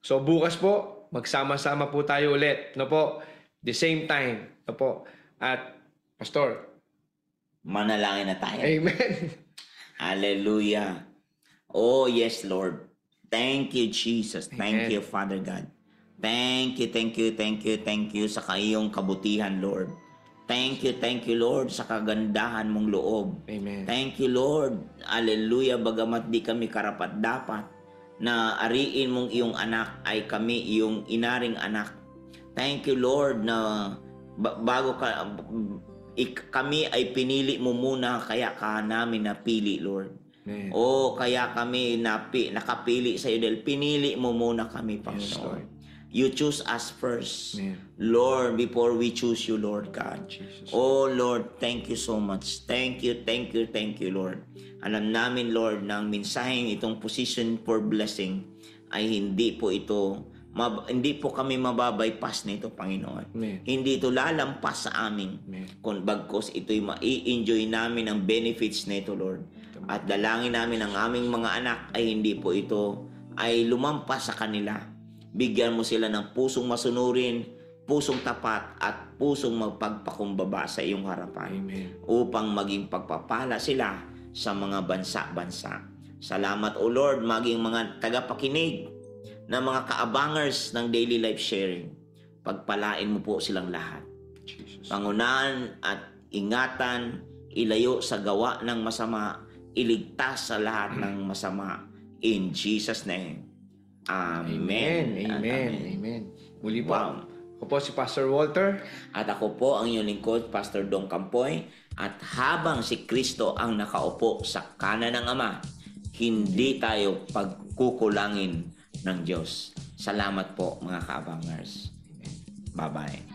Speaker 3: So bukas po, magsama-sama po tayo ulit. No po? The same time. No po? At, Pastor,
Speaker 2: Manalangin na tayo.
Speaker 3: amen.
Speaker 2: Hallelujah. Oh, yes, Lord. Thank you, Jesus. Thank
Speaker 3: Amen.
Speaker 2: you, Father God. Thank you sa iyong kabutihan, Lord. Thank you, Lord, sa kagandahan mong loob.
Speaker 3: Amen.
Speaker 2: Thank you, Lord. Hallelujah. Bagamat di kami karapat-dapat na ariin mong iyong anak, ay kami iyong inaring anak. Thank you, Lord, na bago kami ay pinili mo muna, kaya ka namin napili, Lord.
Speaker 3: Amen.
Speaker 2: Kaya kami nakapili sa iyo dahil pinili mo muna kami, Panginoon.
Speaker 3: Yes, Lord.
Speaker 2: You choose us first,
Speaker 3: Amen.
Speaker 2: Lord, before we choose you, Lord God.
Speaker 3: Jesus.
Speaker 2: Oh, Lord, thank you so much. Thank you, Lord. Alam namin, Lord, na ang mensaheng itong position for blessing ay hindi po kami mababypass nito, Panginoon.
Speaker 3: Amen.
Speaker 2: Hindi ito lalampas sa amin.
Speaker 3: Amen.
Speaker 2: Kung bagkos ito'y mai-enjoy namin ang benefits nito, Lord. At dalangin namin ang aming mga anak ay hindi po ito ay lumampas sa kanila. Bigyan mo sila ng pusong masunurin, pusong tapat, at pusong magpagpakumbaba sa iyong harapan.
Speaker 3: Amen.
Speaker 2: Upang maging pagpapala sila sa mga bansa-bansa. Salamat, O Lord, maging mga tagapakinig na mga kaabangers ng daily life sharing. Pagpalain mo po silang lahat.
Speaker 3: Jesus.
Speaker 2: Pangunahan at ingatan, ilayo sa gawa ng masama, iligtas sa lahat ng masama. In Jesus' name. Amen.
Speaker 3: Amen. Muli po,
Speaker 2: Wow.
Speaker 3: ako po si Pastor Walter.
Speaker 2: At ako po ang iyong lingkod, Pastor Dong Campoy. At habang si Kristo ang nakaupo sa kanan ng Ama, hindi tayo pagkukulangin ng Diyos. Salamat po, mga kaabangers. Bye-bye.